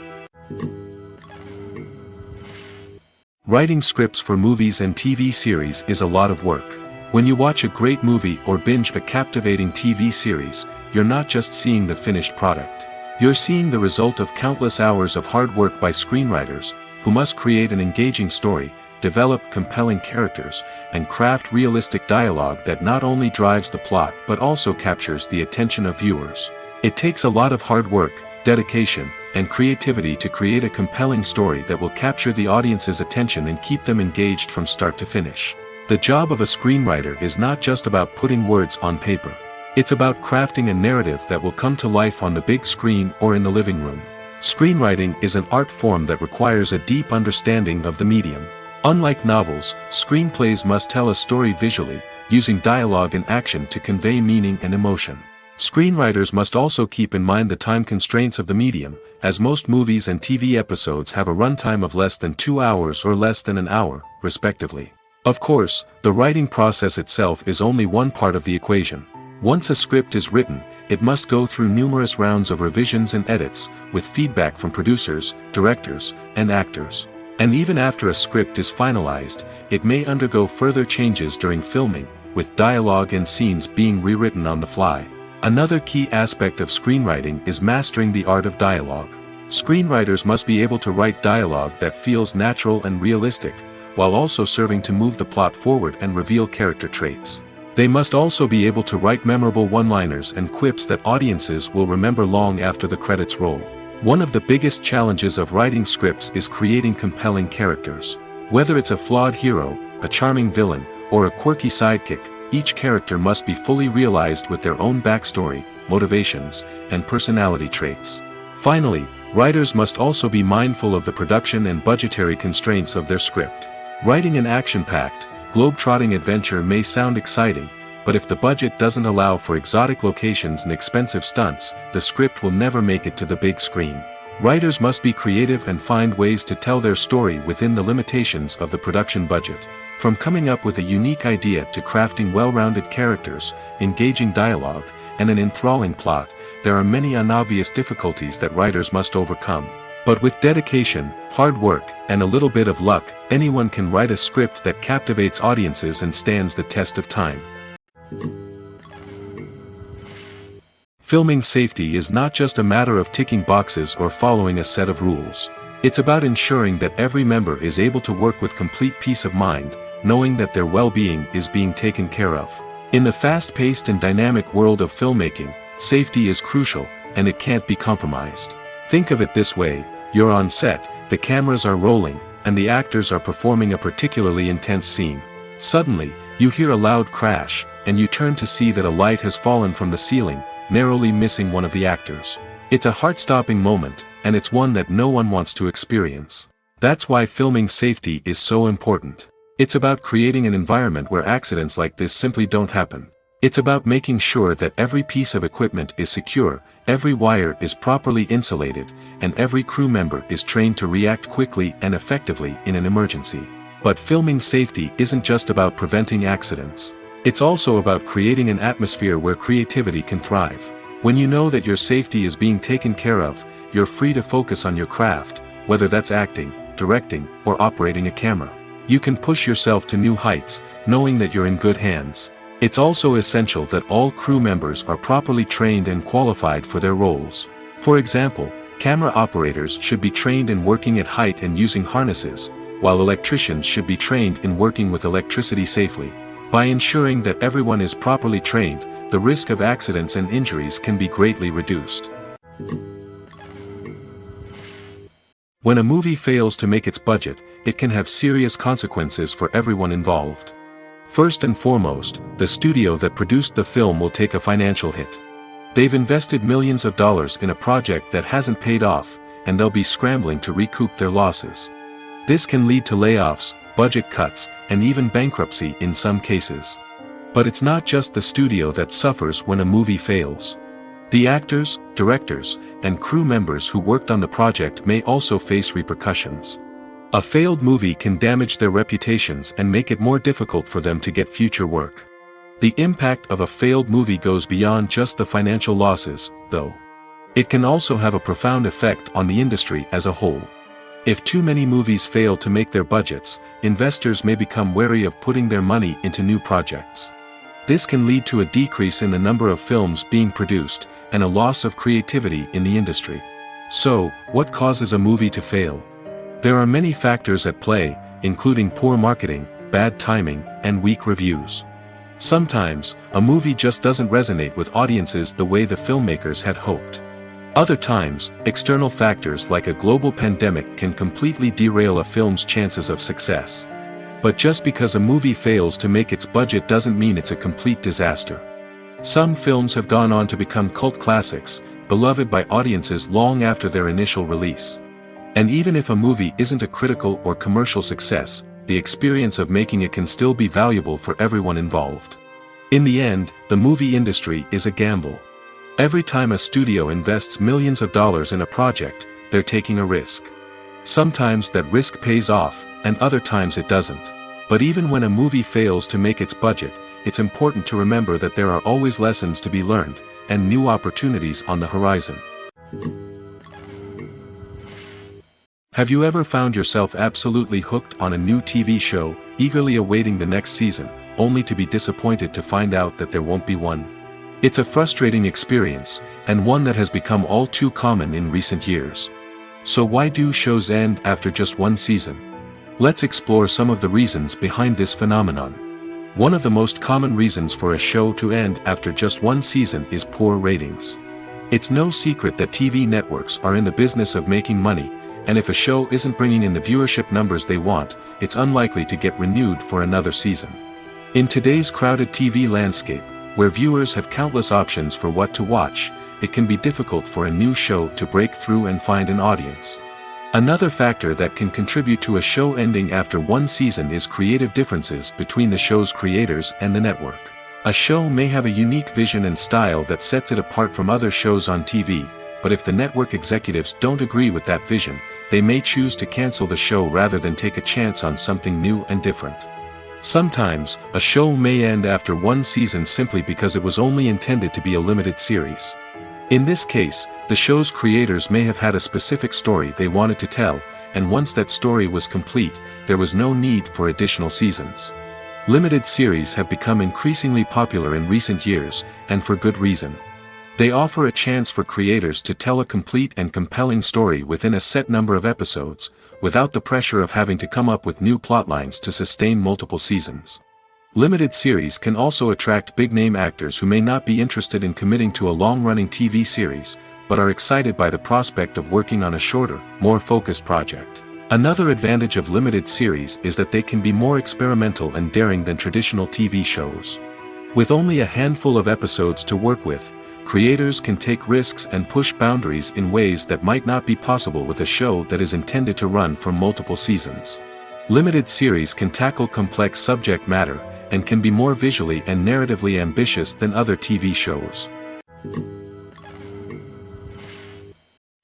Writing scripts for movies and TV series is a lot of work. When you watch a great movie or binge a captivating TV series, you're not just seeing the finished product. You're seeing the result of countless hours of hard work by screenwriters, who must create an engaging story, develop compelling characters, and craft realistic dialogue that not only drives the plot but also captures the attention of viewers. It takes a lot of hard work, dedication, and creativity to create a compelling story that will capture the audience's attention and keep them engaged from start to finish. The job of a screenwriter is not just about putting words on paper. It's about crafting a narrative that will come to life on the big screen or in the living room. Screenwriting is an art form that requires a deep understanding of the medium. Unlike novels, screenplays must tell a story visually, using dialogue and action to convey meaning and emotion. Screenwriters must also keep in mind the time constraints of the medium, as most movies and TV episodes have a runtime of less than 2 hours or less than an hour, respectively. Of course, the writing process itself is only one part of the equation. Once a script is written, it must go through numerous rounds of revisions and edits, with feedback from producers, directors, and actors. And even after a script is finalized, it may undergo further changes during filming, with dialogue and scenes being rewritten on the fly. Another key aspect of screenwriting is mastering the art of dialogue. Screenwriters must be able to write dialogue that feels natural and realistic, while also serving to move the plot forward and reveal character traits. They must also be able to write memorable one-liners and quips that audiences will remember long after the credits roll. One of the biggest challenges of writing scripts is creating compelling characters. Whether it's a flawed hero, a charming villain, or a quirky sidekick, each character must be fully realized with their own backstory, motivations, and personality traits. Finally, writers must also be mindful of the production and budgetary constraints of their script. Writing an action-packed, globe-trotting adventure may sound exciting, but if the budget doesn't allow for exotic locations and expensive stunts, the script will never make it to the big screen. Writers must be creative and find ways to tell their story within the limitations of the production budget. From coming up with a unique idea to crafting well-rounded characters, engaging dialogue, and an enthralling plot, there are many unobvious difficulties that writers must overcome. But with dedication, hard work, and a little bit of luck, anyone can write a script that captivates audiences and stands the test of time. Filming safety is not just a matter of ticking boxes or following a set of rules. It's about ensuring that every member is able to work with complete peace of mind, knowing that their well-being is being taken care of. In the fast-paced and dynamic world of filmmaking, safety is crucial, and it can't be compromised. Think of it this way: you're on set, the cameras are rolling, and the actors are performing a particularly intense scene. Suddenly, you hear a loud crash, and you turn to see that a light has fallen from the ceiling, narrowly missing one of the actors. It's a heart-stopping moment, and it's one that no one wants to experience. That's why filming safety is so important. It's about creating an environment where accidents like this simply don't happen. It's about making sure that every piece of equipment is secure, every wire is properly insulated, and every crew member is trained to react quickly and effectively in an emergency. But filming safety isn't just about preventing accidents. It's also about creating an atmosphere where creativity can thrive. When you know that your safety is being taken care of, you're free to focus on your craft, whether that's acting, directing, or operating a camera. You can push yourself to new heights, knowing that you're in good hands. It's also essential that all crew members are properly trained and qualified for their roles. For example, camera operators should be trained in working at height and using harnesses, while electricians should be trained in working with electricity safely. By ensuring that everyone is properly trained, the risk of accidents and injuries can be greatly reduced. When a movie fails to make its budget, it can have serious consequences for everyone involved. First and foremost, the studio that produced the film will take a financial hit. They've invested millions of dollars in a project that hasn't paid off, and they'll be scrambling to recoup their losses. This can lead to layoffs, budget cuts, and even bankruptcy in some cases. But it's not just the studio that suffers when a movie fails. The actors, directors, and crew members who worked on the project may also face repercussions. A failed movie can damage their reputations and make it more difficult for them to get future work. The impact of a failed movie goes beyond just the financial losses, though. It can also have a profound effect on the industry as a whole. If too many movies fail to make their budgets, investors may become wary of putting their money into new projects. This can lead to a decrease in the number of films being produced, and a loss of creativity in the industry. So, what causes a movie to fail? There are many factors at play, including poor marketing, bad timing, and weak reviews. Sometimes, a movie just doesn't resonate with audiences the way the filmmakers had hoped. Other times, external factors like a global pandemic can completely derail a film's chances of success. But just because a movie fails to make its budget doesn't mean it's a complete disaster. Some films have gone on to become cult classics, beloved by audiences long after their initial release. And even if a movie isn't a critical or commercial success, the experience of making it can still be valuable for everyone involved. In the end, the movie industry is a gamble. Every time a studio invests millions of dollars in a project, they're taking a risk. Sometimes that risk pays off, and other times it doesn't. But even when a movie fails to make its budget, it's important to remember that there are always lessons to be learned, and new opportunities on the horizon. Have you ever found yourself absolutely hooked on a new TV show, eagerly awaiting the next season, only to be disappointed to find out that there won't be one? It's a frustrating experience, and one that has become all too common in recent years. So why do shows end after just one season? Let's explore some of the reasons behind this phenomenon. One of the most common reasons for a show to end after just one season is poor ratings. It's no secret that TV networks are in the business of making money, and if a show isn't bringing in the viewership numbers they want, it's unlikely to get renewed for another season. In today's crowded TV landscape, where viewers have countless options for what to watch, it can be difficult for a new show to break through and find an audience. Another factor that can contribute to a show ending after one season is creative differences between the show's creators and the network. A show may have a unique vision and style that sets it apart from other shows on TV, but if the network executives don't agree with that vision, they may choose to cancel the show rather than take a chance on something new and different. Sometimes, a show may end after one season simply because it was only intended to be a limited series. In this case, the show's creators may have had a specific story they wanted to tell, and once that story was complete, there was no need for additional seasons. Limited series have become increasingly popular in recent years, and for good reason. They offer a chance for creators to tell a complete and compelling story within a set number of episodes, without the pressure of having to come up with new plotlines to sustain multiple seasons. Limited series can also attract big-name actors who may not be interested in committing to a long-running TV series, but are excited by the prospect of working on a shorter, more focused project. Another advantage of limited series is that they can be more experimental and daring than traditional TV shows. With only a handful of episodes to work with, creators can take risks and push boundaries in ways that might not be possible with a show that is intended to run for multiple seasons. Limited series can tackle complex subject matter, and can be more visually and narratively ambitious than other TV shows.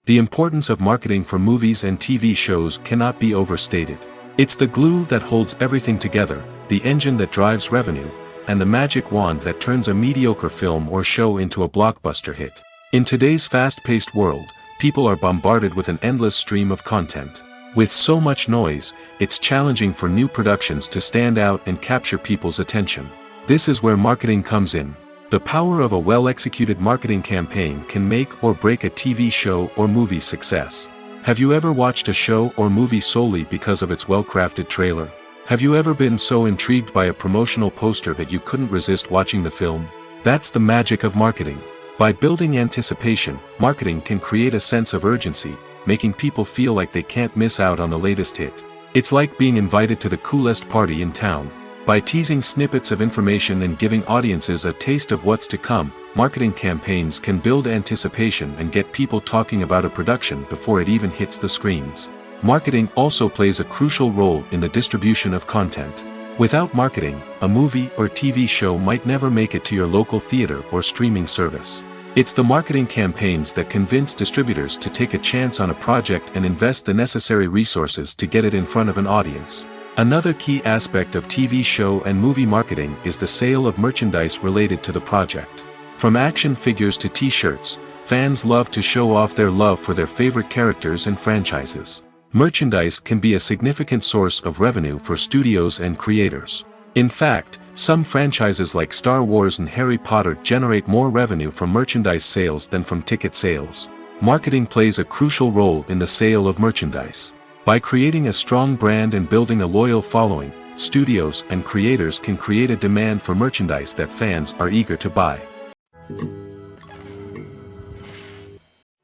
The importance of marketing for movies and TV shows cannot be overstated. It's the glue that holds everything together, the engine that drives revenue, and the magic wand that turns a mediocre film or show into a blockbuster hit. In today's fast-paced world, people are bombarded with an endless stream of content. With so much noise, it's challenging for new productions to stand out and capture people's attention. This is where marketing comes in. The power of a well-executed marketing campaign can make or break a TV show or movie's success. Have you ever watched a show or movie solely because of its well-crafted trailer? Have you ever been so intrigued by a promotional poster that you couldn't resist watching the film? That's the magic of marketing. By building anticipation, marketing can create a sense of urgency, making people feel like they can't miss out on the latest hit. It's like being invited to the coolest party in town. By teasing snippets of information and giving audiences a taste of what's to come, marketing campaigns can build anticipation and get people talking about a production before it even hits the screens. Marketing also plays a crucial role in the distribution of content. Without marketing, a movie or TV show might never make it to your local theater or streaming service. It's the marketing campaigns that convince distributors to take a chance on a project and invest the necessary resources to get it in front of an audience. Another key aspect of TV show and movie marketing is the sale of merchandise related to the project. From action figures to t-shirts, fans love to show off their love for their favorite characters and franchises. Merchandise can be a significant source of revenue for studios and creators. In fact, some franchises like Star Wars and Harry Potter generate more revenue from merchandise sales than from ticket sales. Marketing plays a crucial role in the sale of merchandise. By creating a strong brand and building a loyal following, studios and creators can create a demand for merchandise that fans are eager to buy.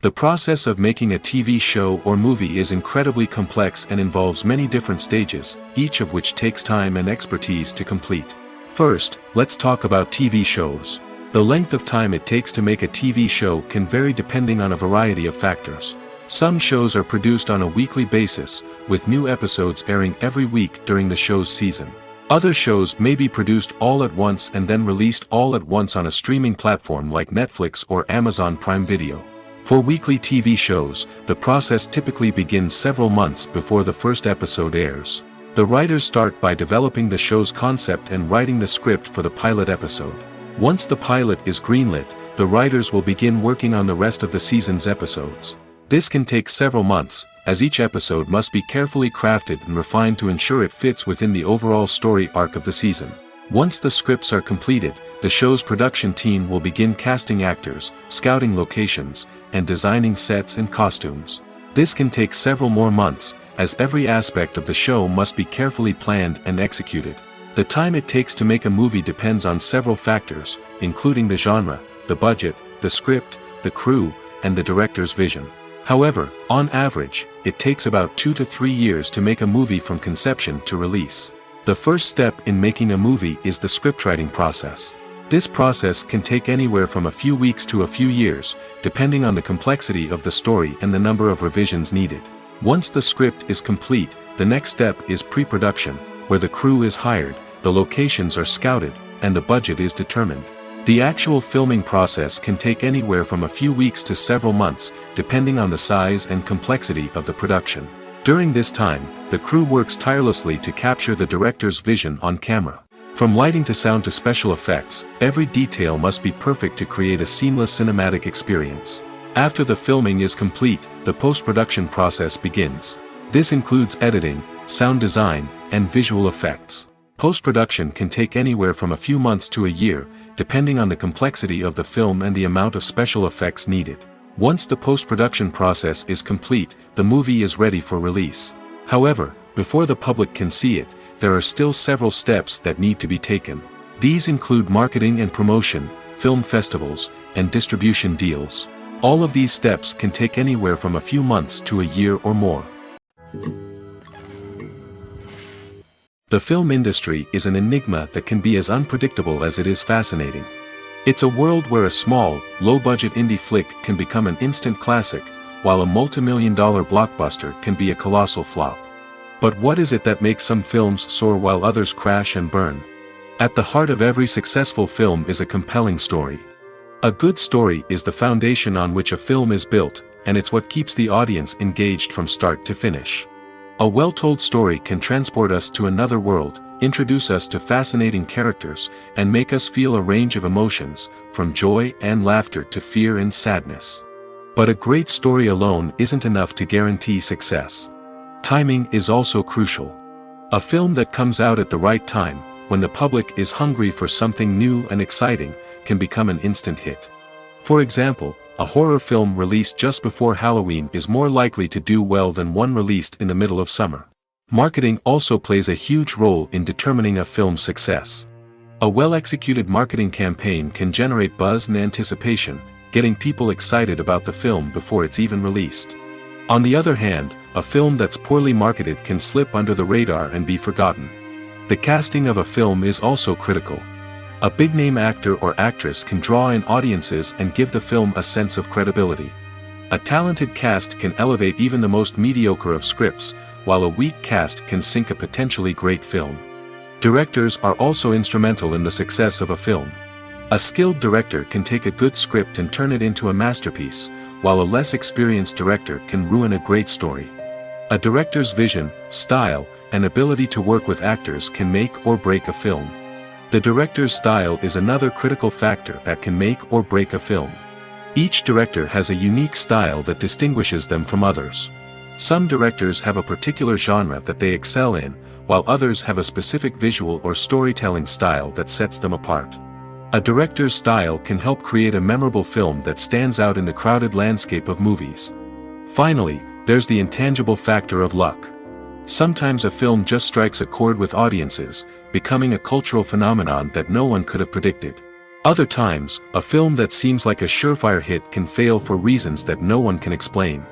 The process of making a TV show or movie is incredibly complex and involves many different stages, each of which takes time and expertise to complete. First, let's talk about TV shows. The length of time it takes to make a TV show can vary depending on a variety of factors. Some shows are produced on a weekly basis, with new episodes airing every week during the show's season. Other shows may be produced all at once and then released all at once on a streaming platform like Netflix or Amazon Prime Video. For weekly TV shows, the process typically begins several months before the first episode airs. The writers start by developing the show's concept and writing the script for the pilot episode. Once the pilot is greenlit, the writers will begin working on the rest of the season's episodes. This can take several months, as each episode must be carefully crafted and refined to ensure it fits within the overall story arc of the season. Once the scripts are completed, the show's production team will begin casting actors, scouting locations, and designing sets and costumes. This can take several more months, as every aspect of the show must be carefully planned and executed. The time it takes to make a movie depends on several factors, including the genre, the budget, the script, the crew, and the director's vision. However, on average, it takes about 2 to 3 years to make a movie from conception to release. The first step in making a movie is the scriptwriting process. This process can take anywhere from a few weeks to a few years, depending on the complexity of the story and the number of revisions needed. Once the script is complete, the next step is pre-production, where the crew is hired, the locations are scouted, and the budget is determined. The actual filming process can take anywhere from a few weeks to several months, depending on the size and complexity of the production. During this time, the crew works tirelessly to capture the director's vision on camera. From lighting to sound to special effects, every detail must be perfect to create a seamless cinematic experience. After the filming is complete, the post-production process begins. This includes editing, sound design, and visual effects. Post-production can take anywhere from a few months to a year, depending on the complexity of the film and the amount of special effects needed. Once the post-production process is complete, the movie is ready for release. However, before the public can see it, there are still several steps that need to be taken. These include marketing and promotion, film festivals, and distribution deals. All of these steps can take anywhere from a few months to a year or more. The film industry is an enigma that can be as unpredictable as it is fascinating. It's a world where a small, low-budget indie flick can become an instant classic, while a multi-million-dollar blockbuster can be a colossal flop. But what is it that makes some films soar while others crash and burn? At the heart of every successful film is a compelling story. A good story is the foundation on which a film is built, and it's what keeps the audience engaged from start to finish. A well-told story can transport us to another world, introduce us to fascinating characters, and make us feel a range of emotions, from joy and laughter to fear and sadness. But a great story alone isn't enough to guarantee success. Timing is also crucial. A film that comes out at the right time, when the public is hungry for something new and exciting, can become an instant hit. For example, a horror film released just before Halloween is more likely to do well than one released in the middle of summer. Marketing also plays a huge role in determining a film's success. A well-executed marketing campaign can generate buzz and anticipation, getting people excited about the film before it's even released. On the other hand, a film that's poorly marketed can slip under the radar and be forgotten. The casting of a film is also critical. A big-name actor or actress can draw in audiences and give the film a sense of credibility. A talented cast can elevate even the most mediocre of scripts, while a weak cast can sink a potentially great film. Directors are also instrumental in the success of a film. A skilled director can take a good script and turn it into a masterpiece, while a less experienced director can ruin a great story. A director's vision, style, and ability to work with actors can make or break a film. The director's style is another critical factor that can make or break a film. Each director has a unique style that distinguishes them from others. Some directors have a particular genre that they excel in, while others have a specific visual or storytelling style that sets them apart. A director's style can help create a memorable film that stands out in the crowded landscape of movies. Finally, there's the intangible factor of luck. Sometimes a film just strikes a chord with audiences, becoming a cultural phenomenon that no one could have predicted. Other times, a film that seems like a surefire hit can fail for reasons that no one can explain.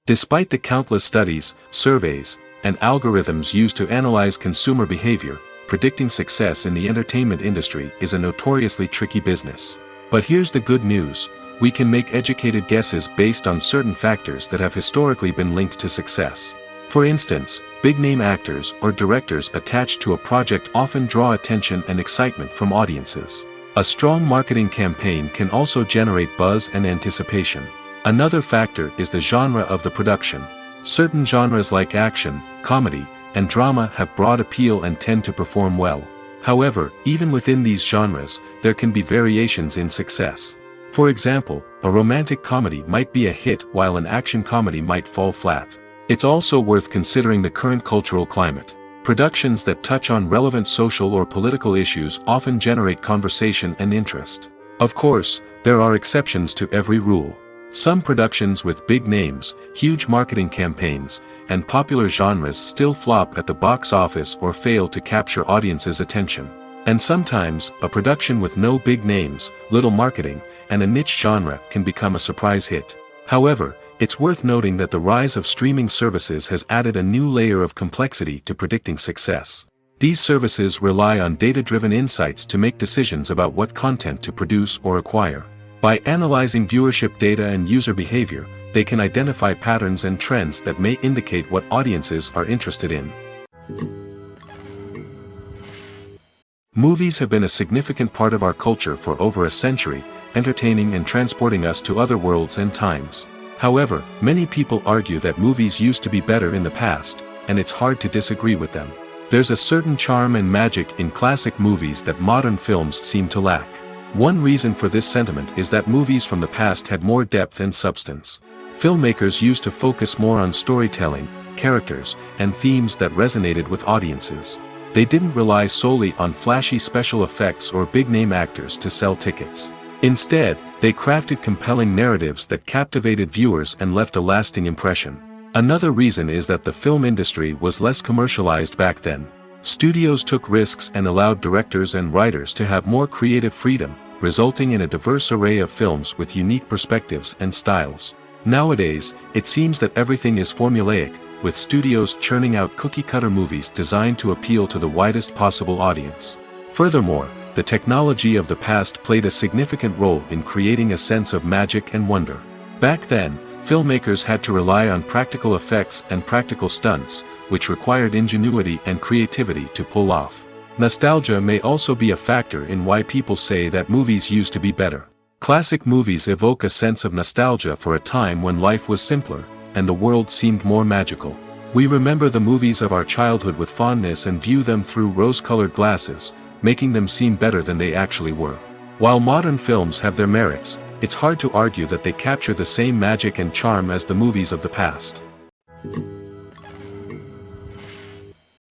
Despite the countless studies, surveys, and algorithms used to analyze consumer behavior, predicting success in the entertainment industry is a notoriously tricky business. But here's the good news: we can make educated guesses based on certain factors that have historically been linked to success. For instance, big-name actors or directors attached to a project often draw attention and excitement from audiences. A strong marketing campaign can also generate buzz and anticipation. Another factor is the genre of the production. Certain genres like action, comedy, and drama have broad appeal and tend to perform well. However, even within these genres, there can be variations in success. For example, a romantic comedy might be a hit while an action comedy might fall flat. It's also worth considering the current cultural climate. Productions that touch on relevant social or political issues often generate conversation and interest. Of course, there are exceptions to every rule. Some productions with big names, huge marketing campaigns, and popular genres still flop at the box office or fail to capture audiences' attention. And sometimes, a production with no big names, little marketing, and a niche genre can become a surprise hit. However, it's worth noting that the rise of streaming services has added a new layer of complexity to predicting success. These services rely on data-driven insights to make decisions about what content to produce or acquire. By analyzing viewership data and user behavior, they can identify patterns and trends that may indicate what audiences are interested in. Movies have been a significant part of our culture for over a century, entertaining and transporting us to other worlds and times. However, many people argue that movies used to be better in the past, and it's hard to disagree with them. There's a certain charm and magic in classic movies that modern films seem to lack. One reason for this sentiment is that movies from the past had more depth and substance. Filmmakers used to focus more on storytelling, characters, and themes that resonated with audiences. They didn't rely solely on flashy special effects or big-name actors to sell tickets. Instead, they crafted compelling narratives that captivated viewers and left a lasting impression. Another reason is that the film industry was less commercialized back then. Studios took risks and allowed directors and writers to have more creative freedom, resulting in a diverse array of films with unique perspectives and styles. Nowadays, it seems that everything is formulaic, with studios churning out cookie-cutter movies designed to appeal to the widest possible audience. Furthermore, the technology of the past played a significant role in creating a sense of magic and wonder. Back then, filmmakers had to rely on practical effects and practical stunts, which required ingenuity and creativity to pull off. Nostalgia may also be a factor in why people say that movies used to be better. Classic movies evoke a sense of nostalgia for a time when life was simpler, and the world seemed more magical. We remember the movies of our childhood with fondness and view them through rose-colored glasses, making them seem better than they actually were. While modern films have their merits, it's hard to argue that they capture the same magic and charm as the movies of the past.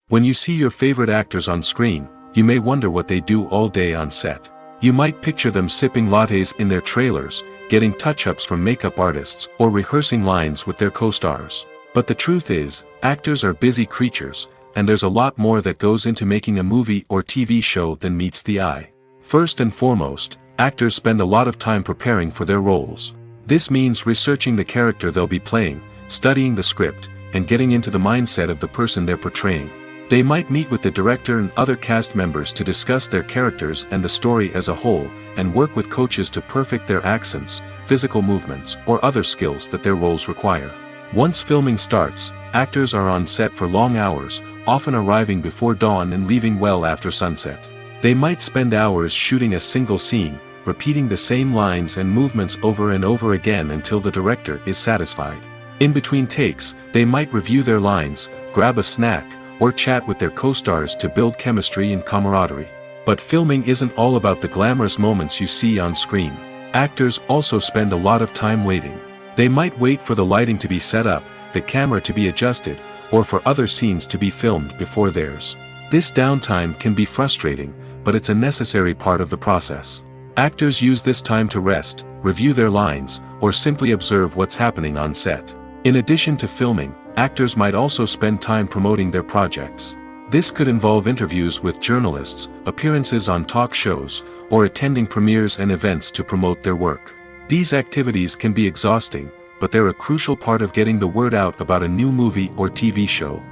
When you see your favorite actors on screen, you may wonder what they do all day on set. You might picture them sipping lattes in their trailers, getting touch-ups from makeup artists, or rehearsing lines with their co-stars. But the truth is, actors are busy creatures, and there's a lot more that goes into making a movie or TV show than meets the eye. First and foremost, actors spend a lot of time preparing for their roles. This means researching the character they'll be playing, studying the script, and getting into the mindset of the person they're portraying. They might meet with the director and other cast members to discuss their characters and the story as a whole, and work with coaches to perfect their accents, physical movements, or other skills that their roles require. Once filming starts, actors are on set for long hours, often arriving before dawn and leaving well after sunset. They might spend hours shooting a single scene, repeating the same lines and movements over and over again until the director is satisfied. In between takes, they might review their lines, grab a snack, or chat with their co-stars to build chemistry and camaraderie. But filming isn't all about the glamorous moments you see on screen. Actors also spend a lot of time waiting. They might wait for the lighting to be set up, the camera to be adjusted, or for other scenes to be filmed before theirs. This downtime can be frustrating, but it's a necessary part of the process. Actors use this time to rest, review their lines, or simply observe what's happening on set. In addition to filming, actors might also spend time promoting their projects. This could involve interviews with journalists, appearances on talk shows, or attending premieres and events to promote their work. These activities can be exhausting, but they're a crucial part of getting the word out about a new movie or TV show.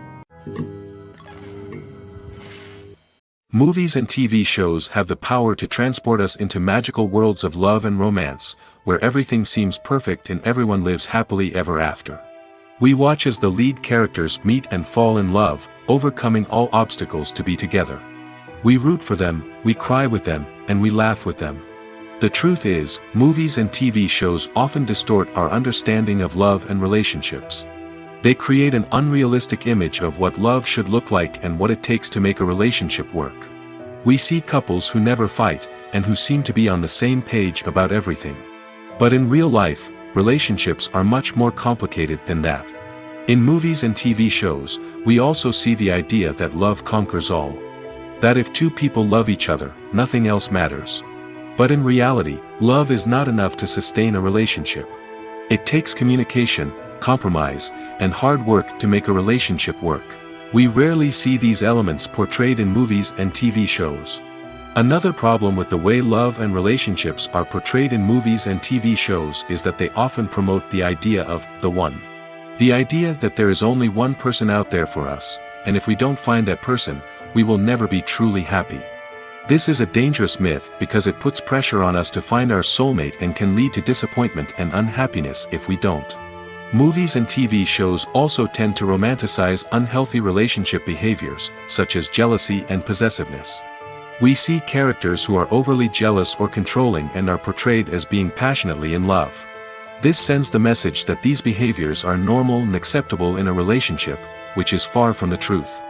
Movies and TV shows have the power to transport us into magical worlds of love and romance, where everything seems perfect and everyone lives happily ever after. We watch as the lead characters meet and fall in love, overcoming all obstacles to be together. We root for them, we cry with them, and we laugh with them. The truth is, movies and TV shows often distort our understanding of love and relationships. They create an unrealistic image of what love should look like and what it takes to make a relationship work. We see couples who never fight, and who seem to be on the same page about everything. But in real life, relationships are much more complicated than that. In movies and TV shows, we also see the idea that love conquers all. That if two people love each other, nothing else matters. But in reality, love is not enough to sustain a relationship. It takes communication, compromise, and hard work to make a relationship work. We rarely see these elements portrayed in movies and TV shows. Another problem with the way love and relationships are portrayed in movies and TV shows is that they often promote the idea of the one. The idea that there is only one person out there for us, and if we don't find that person, we will never be truly happy. This is a dangerous myth because it puts pressure on us to find our soulmate and can lead to disappointment and unhappiness if we don't. Movies and TV shows also tend to romanticize unhealthy relationship behaviors, such as jealousy and possessiveness. We see characters who are overly jealous or controlling and are portrayed as being passionately in love. This sends the message that these behaviors are normal and acceptable in a relationship, which is far from the truth.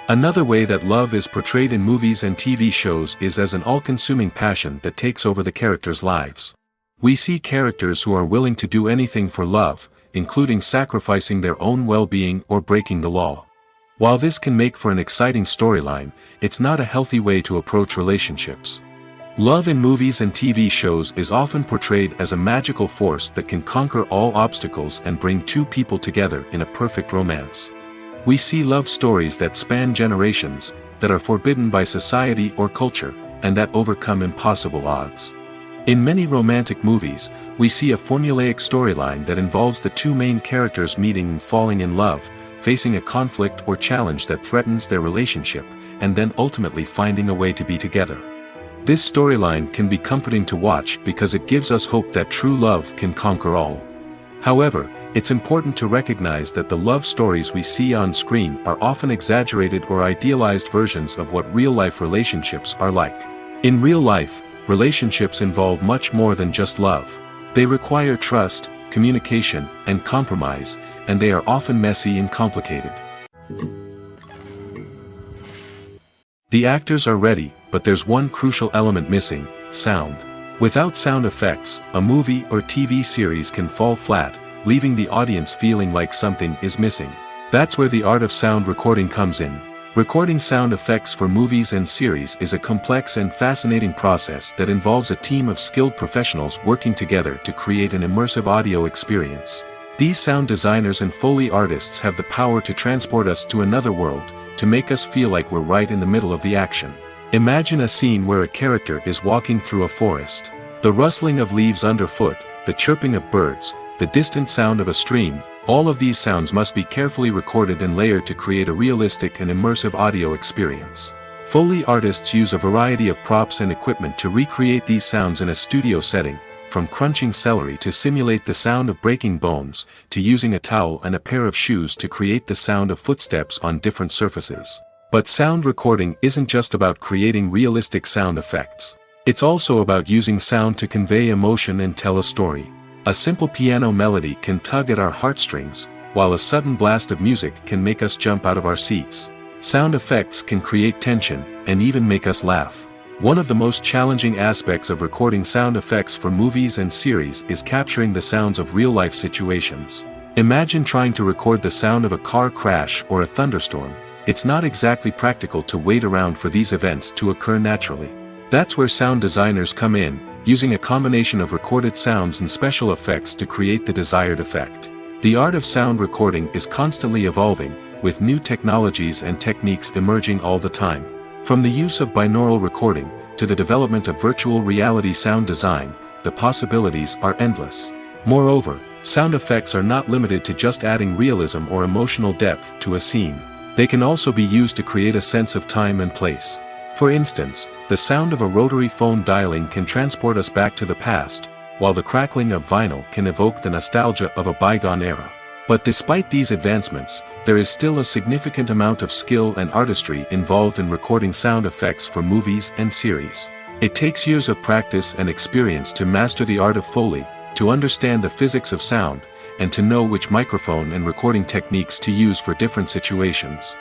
Another way that love is portrayed in movies and TV shows is as an all-consuming passion that takes over the characters' lives. We see characters who are willing to do anything for love, including sacrificing their own well-being or breaking the law. While this can make for an exciting storyline, it's not a healthy way to approach relationships. Love in movies and TV shows is often portrayed as a magical force that can conquer all obstacles and bring two people together in a perfect romance. We see love stories that span generations, that are forbidden by society or culture, and that overcome impossible odds. In many romantic movies, we see a formulaic storyline that involves the two main characters meeting and falling in love, facing a conflict or challenge that threatens their relationship, and then ultimately finding a way to be together. This storyline can be comforting to watch because it gives us hope that true love can conquer all. However, it's important to recognize that the love stories we see on screen are often exaggerated or idealized versions of what real-life relationships are like. In real life, relationships involve much more than just love. They require trust, communication, and compromise, and they are often messy and complicated. The actors are ready, but there's one crucial element missing: sound. Without sound effects, a movie or TV series can fall flat, leaving the audience feeling like something is missing. That's where the art of sound recording comes in. Recording sound effects for movies and series is a complex and fascinating process that involves a team of skilled professionals working together to create an immersive audio experience. These sound designers and Foley artists have the power to transport us to another world, to make us feel like we're right in the middle of the action. Imagine a scene where a character is walking through a forest. The rustling of leaves underfoot, the chirping of birds, the distant sound of a stream, all of these sounds must be carefully recorded and layered to create a realistic and immersive audio experience. Foley artists use a variety of props and equipment to recreate these sounds in a studio setting, from crunching celery to simulate the sound of breaking bones, to using a towel and a pair of shoes to create the sound of footsteps on different surfaces. But sound recording isn't just about creating realistic sound effects. It's also about using sound to convey emotion and tell a story. A simple piano melody can tug at our heartstrings, while a sudden blast of music can make us jump out of our seats. Sound effects can create tension, and even make us laugh. One of the most challenging aspects of recording sound effects for movies and series is capturing the sounds of real-life situations. Imagine trying to record the sound of a car crash or a thunderstorm. It's not exactly practical to wait around for these events to occur naturally. That's where sound designers come in, using a combination of recorded sounds and special effects to create the desired effect. The art of sound recording is constantly evolving, with new technologies and techniques emerging all the time. From the use of binaural recording, to the development of virtual reality sound design, the possibilities are endless. Moreover, sound effects are not limited to just adding realism or emotional depth to a scene. They can also be used to create a sense of time and place. For instance, the sound of a rotary phone dialing can transport us back to the past, while the crackling of vinyl can evoke the nostalgia of a bygone era. But despite these advancements, there is still a significant amount of skill and artistry involved in recording sound effects for movies and series. It takes years of practice and experience to master the art of Foley, to understand the physics of sound, and to know which microphone and recording techniques to use for different situations.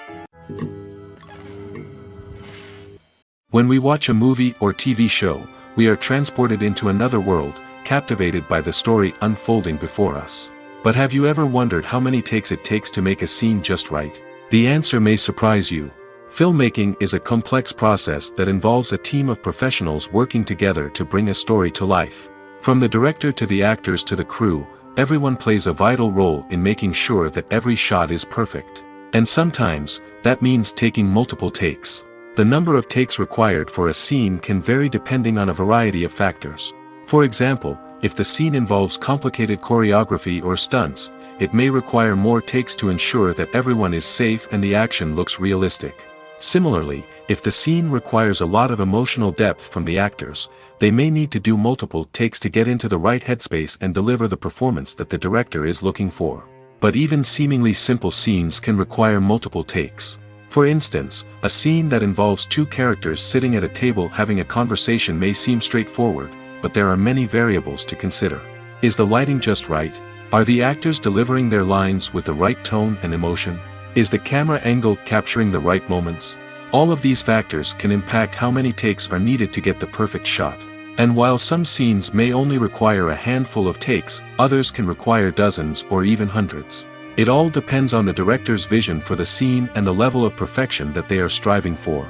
When we watch a movie or TV show, we are transported into another world, captivated by the story unfolding before us. But have you ever wondered how many takes it takes to make a scene just right? The answer may surprise you. Filmmaking is a complex process that involves a team of professionals working together to bring a story to life. From the director to the actors to the crew, everyone plays a vital role in making sure that every shot is perfect. And sometimes, that means taking multiple takes. The number of takes required for a scene can vary depending on a variety of factors. For example, if the scene involves complicated choreography or stunts, it may require more takes to ensure that everyone is safe and the action looks realistic. Similarly, if the scene requires a lot of emotional depth from the actors, they may need to do multiple takes to get into the right headspace and deliver the performance that the director is looking for. But even seemingly simple scenes can require multiple takes. For instance, a scene that involves two characters sitting at a table having a conversation may seem straightforward, but there are many variables to consider. Is the lighting just right? Are the actors delivering their lines with the right tone and emotion? Is the camera angle capturing the right moments? All of these factors can impact how many takes are needed to get the perfect shot. And while some scenes may only require a handful of takes, others can require dozens or even hundreds. It all depends on the director's vision for the scene and the level of perfection that they are striving for.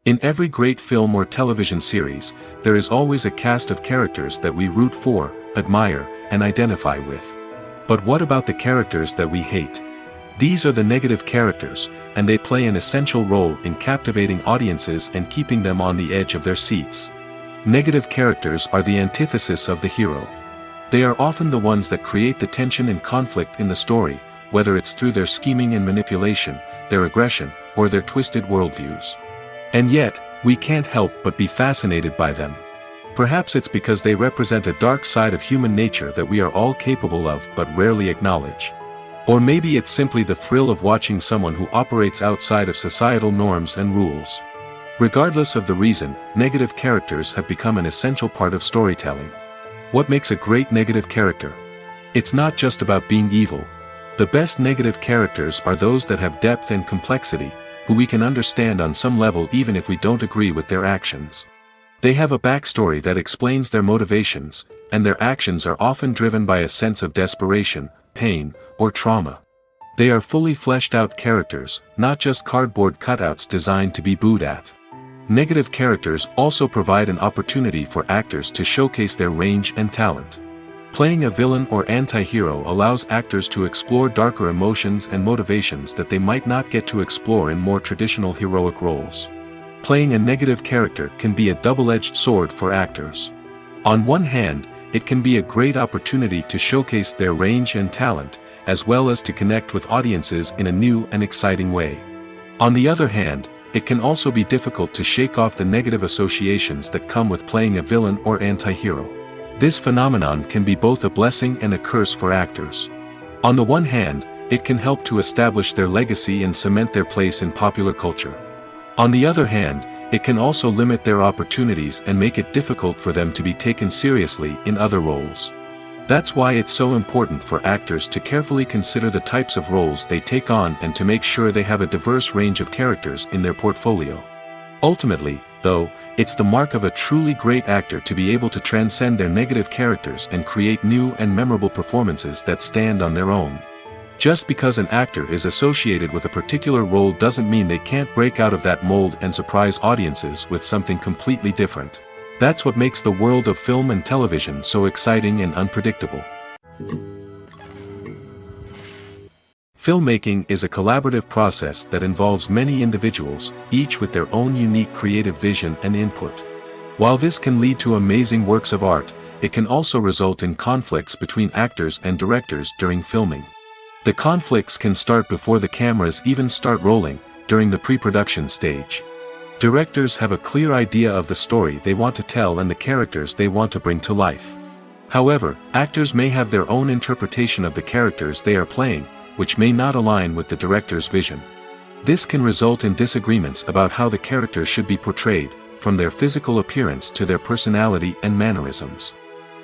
In every great film or television series, there is always a cast of characters that we root for, admire, and identify with. But what about the characters that we hate? These are the negative characters, and they play an essential role in captivating audiences and keeping them on the edge of their seats. Negative characters are the antithesis of the hero. They are often the ones that create the tension and conflict in the story, whether it's through their scheming and manipulation, their aggression, or their twisted worldviews. And yet, we can't help but be fascinated by them. Perhaps it's because they represent a dark side of human nature that we are all capable of but rarely acknowledge. Or maybe it's simply the thrill of watching someone who operates outside of societal norms and rules. Regardless of the reason, negative characters have become an essential part of storytelling. What makes a great negative character? It's not just about being evil. The best negative characters are those that have depth and complexity, who we can understand on some level even if we don't agree with their actions. They have a backstory that explains their motivations, and their actions are often driven by a sense of desperation, pain, or trauma. They are fully fleshed out characters, not just cardboard cutouts designed to be booed at. Negative characters also provide an opportunity for actors to showcase their range and talent. Playing a villain or anti-hero allows actors to explore darker emotions and motivations that they might not get to explore in more traditional heroic roles. Playing a negative character can be a double-edged sword for actors. On one hand, it can be a great opportunity to showcase their range and talent, as well as to connect with audiences in a new and exciting way. On the other hand, it can also be difficult to shake off the negative associations that come with playing a villain or anti-hero. This phenomenon can be both a blessing and a curse for actors. On the one hand, it can help to establish their legacy and cement their place in popular culture. On the other hand, it can also limit their opportunities and make it difficult for them to be taken seriously in other roles. That's why it's so important for actors to carefully consider the types of roles they take on and to make sure they have a diverse range of characters in their portfolio. Ultimately, though, it's the mark of a truly great actor to be able to transcend their negative characters and create new and memorable performances that stand on their own. Just because an actor is associated with a particular role doesn't mean they can't break out of that mold and surprise audiences with something completely different. That's what makes the world of film and television so exciting and unpredictable. Filmmaking is a collaborative process that involves many individuals, each with their own unique creative vision and input. While this can lead to amazing works of art, it can also result in conflicts between actors and directors during filming. The conflicts can start before the cameras even start rolling, during the pre-production stage. Directors have a clear idea of the story they want to tell and the characters they want to bring to life. However, actors may have their own interpretation of the characters they are playing, which may not align with the director's vision. This can result in disagreements about how the characters should be portrayed, from their physical appearance to their personality and mannerisms.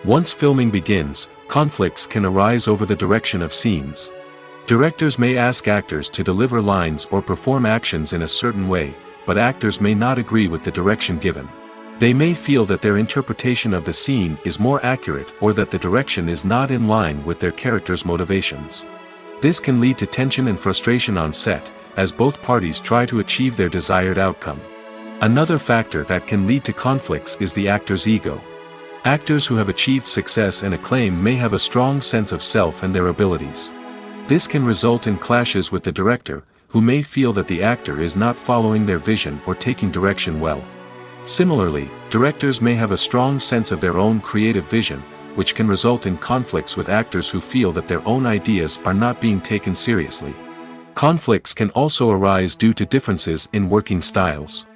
Once filming begins, conflicts can arise over the direction of scenes. Directors may ask actors to deliver lines or perform actions in a certain way, but actors may not agree with the direction given. They may feel that their interpretation of the scene is more accurate or that the direction is not in line with their character's motivations. This can lead to tension and frustration on set, as both parties try to achieve their desired outcome. Another factor that can lead to conflicts is the actor's ego. Actors who have achieved success and acclaim may have a strong sense of self and their abilities. This can result in clashes with the director, who may feel that the actor is not following their vision or taking direction well. Similarly, directors may have a strong sense of their own creative vision, which can result in conflicts with actors who feel that their own ideas are not being taken seriously. Conflicts can also arise due to differences in working styles.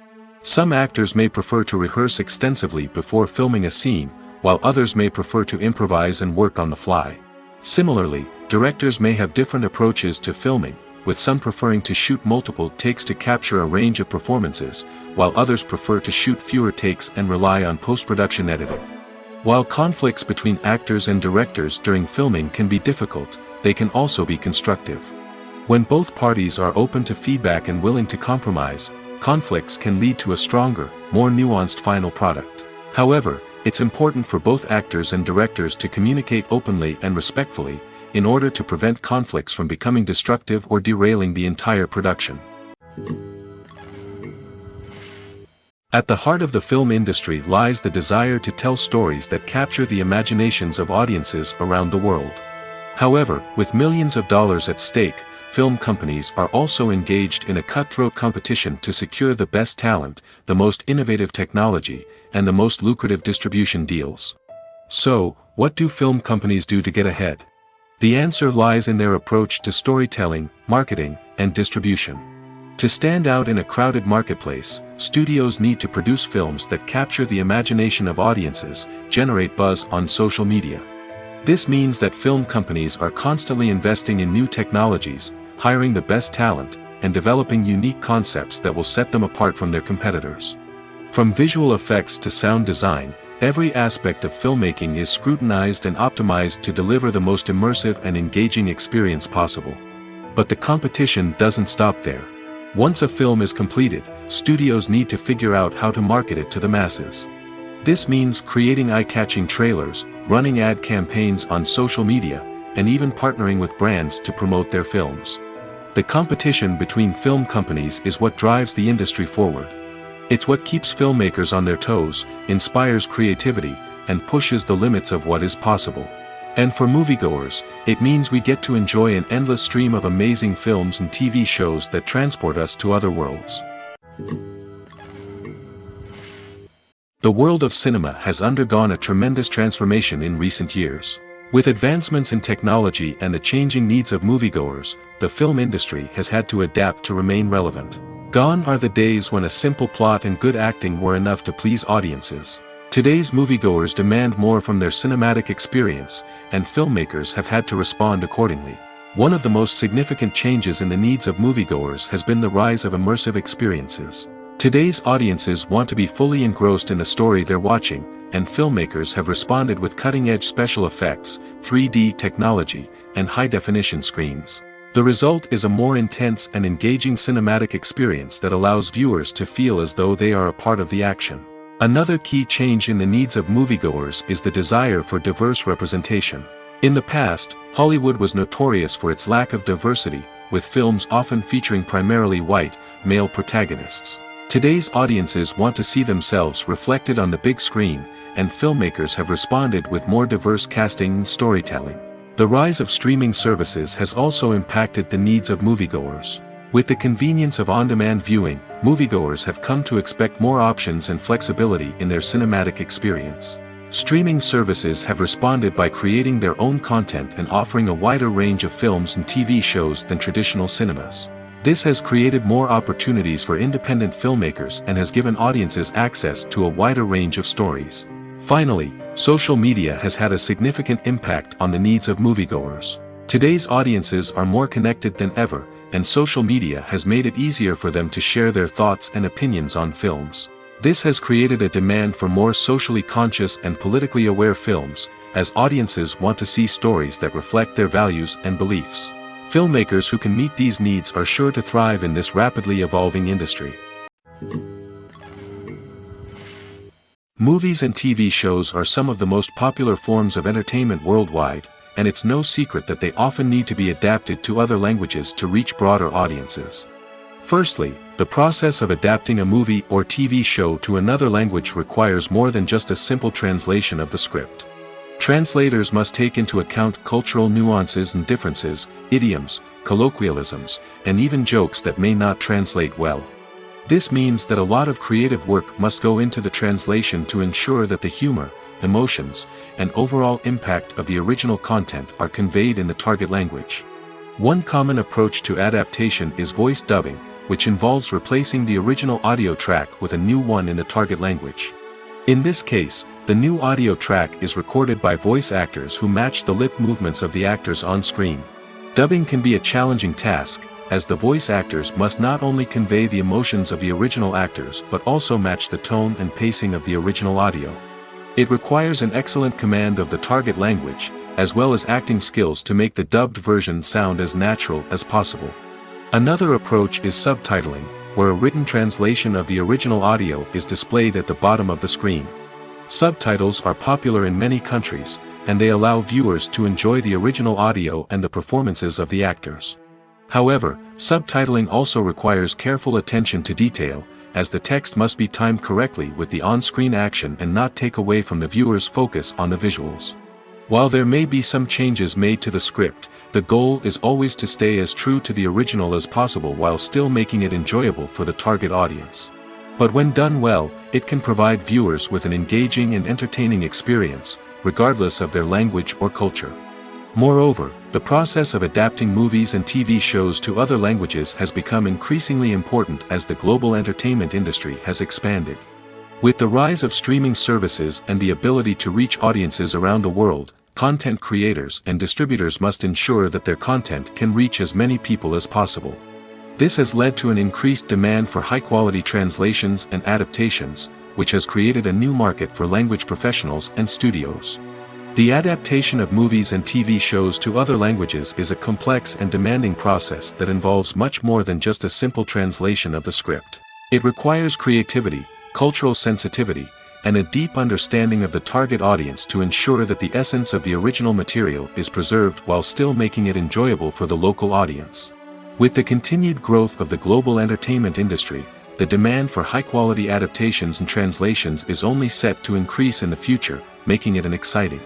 Some actors may prefer to rehearse extensively before filming a scene, while others may prefer to improvise and work on the fly. Similarly, directors may have different approaches to filming, with some preferring to shoot multiple takes to capture a range of performances, while others prefer to shoot fewer takes and rely on post-production editing. While conflicts between actors and directors during filming can be difficult, they can also be constructive. When both parties are open to feedback and willing to compromise, conflicts can lead to a stronger, more nuanced final product. However, it's important for both actors and directors to communicate openly and respectfully, in order to prevent conflicts from becoming destructive or derailing the entire production. At the heart of the film industry lies the desire to tell stories that capture the imaginations of audiences around the world. However, with millions of dollars at stake, film companies are also engaged in a cutthroat competition to secure the best talent, the most innovative technology, and the most lucrative distribution deals. So, what do film companies do to get ahead? The answer lies in their approach to storytelling, marketing, and distribution. To stand out in a crowded marketplace, studios need to produce films that capture the imagination of audiences, generate buzz on social media. This means that film companies are constantly investing in new technologies, hiring the best talent, and developing unique concepts that will set them apart from their competitors. From visual effects to sound design, every aspect of filmmaking is scrutinized and optimized to deliver the most immersive and engaging experience possible. But the competition doesn't stop there. Once a film is completed, studios need to figure out how to market it to the masses. This means creating eye-catching trailers, running ad campaigns on social media, and even partnering with brands to promote their films. The competition between film companies is what drives the industry forward. It's what keeps filmmakers on their toes, inspires creativity, and pushes the limits of what is possible. And for moviegoers, it means we get to enjoy an endless stream of amazing films and TV shows that transport us to other worlds. The world of cinema has undergone a tremendous transformation in recent years. With advancements in technology and the changing needs of moviegoers, the film industry has had to adapt to remain relevant. Gone are the days when a simple plot and good acting were enough to please audiences. Today's moviegoers demand more from their cinematic experience, and filmmakers have had to respond accordingly. One of the most significant changes in the needs of moviegoers has been the rise of immersive experiences. Today's audiences want to be fully engrossed in the story they're watching, and filmmakers have responded with cutting-edge special effects, 3D technology, and high-definition screens. The result is a more intense and engaging cinematic experience that allows viewers to feel as though they are a part of the action. Another key change in the needs of moviegoers is the desire for diverse representation. In the past, Hollywood was notorious for its lack of diversity, with films often featuring primarily white, male protagonists. Today's audiences want to see themselves reflected on the big screen, and filmmakers have responded with more diverse casting and storytelling. The rise of streaming services has also impacted the needs of moviegoers. With the convenience of on-demand viewing, moviegoers have come to expect more options and flexibility in their cinematic experience. Streaming services have responded by creating their own content and offering a wider range of films and TV shows than traditional cinemas. This has created more opportunities for independent filmmakers and has given audiences access to a wider range of stories. Finally, social media has had a significant impact on the needs of moviegoers. Today's audiences are more connected than ever, and social media has made it easier for them to share their thoughts and opinions on films. This has created a demand for more socially conscious and politically aware films, as audiences want to see stories that reflect their values and beliefs. Filmmakers who can meet these needs are sure to thrive in this rapidly evolving industry. Movies and TV shows are some of the most popular forms of entertainment worldwide, and it's no secret that they often need to be adapted to other languages to reach broader audiences. Firstly, the process of adapting a movie or TV show to another language requires more than just a simple translation of the script. Translators must take into account cultural nuances and differences, idioms, colloquialisms, and even jokes that may not translate well. This means that a lot of creative work must go into the translation to ensure that the humor, emotions, and overall impact of the original content are conveyed in the target language. One common approach to adaptation is voice dubbing, which involves replacing the original audio track with a new one in the target language. In this case, the new audio track is recorded by voice actors who match the lip movements of the actors on screen. Dubbing can be a challenging task, as the voice actors must not only convey the emotions of the original actors but also match the tone and pacing of the original audio. It requires an excellent command of the target language, as well as acting skills to make the dubbed version sound as natural as possible. Another approach is subtitling, where a written translation of the original audio is displayed at the bottom of the screen. Subtitles are popular in many countries, and they allow viewers to enjoy the original audio and the performances of the actors. However, subtitling also requires careful attention to detail, as the text must be timed correctly with the on-screen action and not take away from the viewer's focus on the visuals. While there may be some changes made to the script, the goal is always to stay as true to the original as possible while still making it enjoyable for the target audience. But when done well, it can provide viewers with an engaging and entertaining experience, regardless of their language or culture. Moreover, the process of adapting movies and TV shows to other languages has become increasingly important as the global entertainment industry has expanded. With the rise of streaming services and the ability to reach audiences around the world, content creators and distributors must ensure that their content can reach as many people as possible. This has led to an increased demand for high-quality translations and adaptations, which has created a new market for language professionals and studios. The adaptation of movies and TV shows to other languages is a complex and demanding process that involves much more than just a simple translation of the script. It requires creativity, cultural sensitivity, and a deep understanding of the target audience to ensure that the essence of the original material is preserved while still making it enjoyable for the local audience. With the continued growth of the global entertainment industry, the demand for high-quality adaptations and translations is only set to increase in the future, making it an exciting.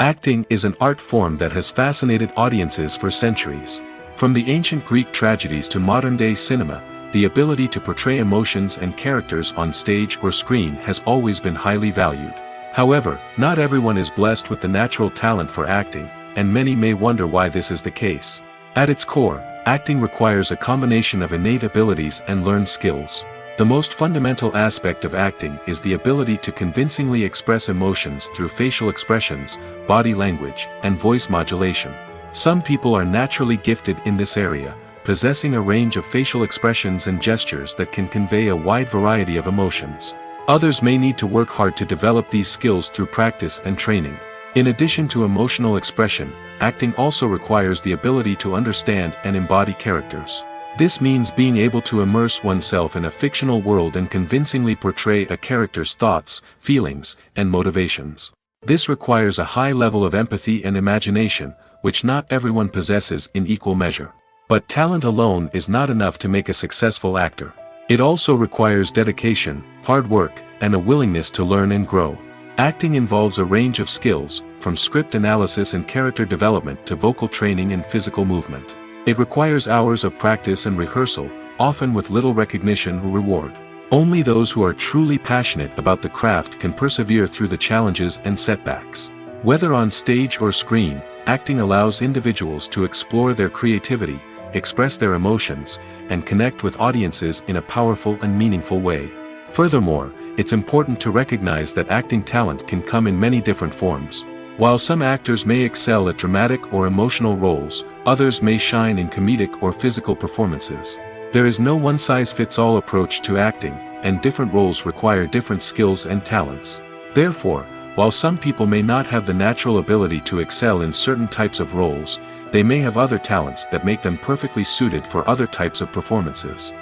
Acting is an art form that has fascinated audiences for centuries. From the ancient Greek tragedies to modern-day cinema, the ability to portray emotions and characters on stage or screen has always been highly valued. However, not everyone is blessed with the natural talent for acting, and many may wonder why this is the case. At its core, acting requires a combination of innate abilities and learned skills. The most fundamental aspect of acting is the ability to convincingly express emotions through facial expressions, body language, and voice modulation. Some people are naturally gifted in this area, possessing a range of facial expressions and gestures that can convey a wide variety of emotions. Others may need to work hard to develop these skills through practice and training. In addition to emotional expression, acting also requires the ability to understand and embody characters. This means being able to immerse oneself in a fictional world and convincingly portray a character's thoughts, feelings, and motivations. This requires a high level of empathy and imagination, which not everyone possesses in equal measure. But talent alone is not enough to make a successful actor. It also requires dedication, hard work, and a willingness to learn and grow. Acting involves a range of skills, from script analysis and character development to vocal training and physical movement. It requires hours of practice and rehearsal, often with little recognition or reward. Only those who are truly passionate about the craft can persevere through the challenges and setbacks. Whether on stage or screen, acting allows individuals to explore their creativity, express their emotions, and connect with audiences in a powerful and meaningful way. Furthermore, it's important to recognize that acting talent can come in many different forms. While some actors may excel at dramatic or emotional roles, others may shine in comedic or physical performances. There is no one-size-fits-all approach to acting, and different roles require different skills and talents. Therefore, while some people may not have the natural ability to excel in certain types of roles, they may have other talents that make them perfectly suited for other types of performances.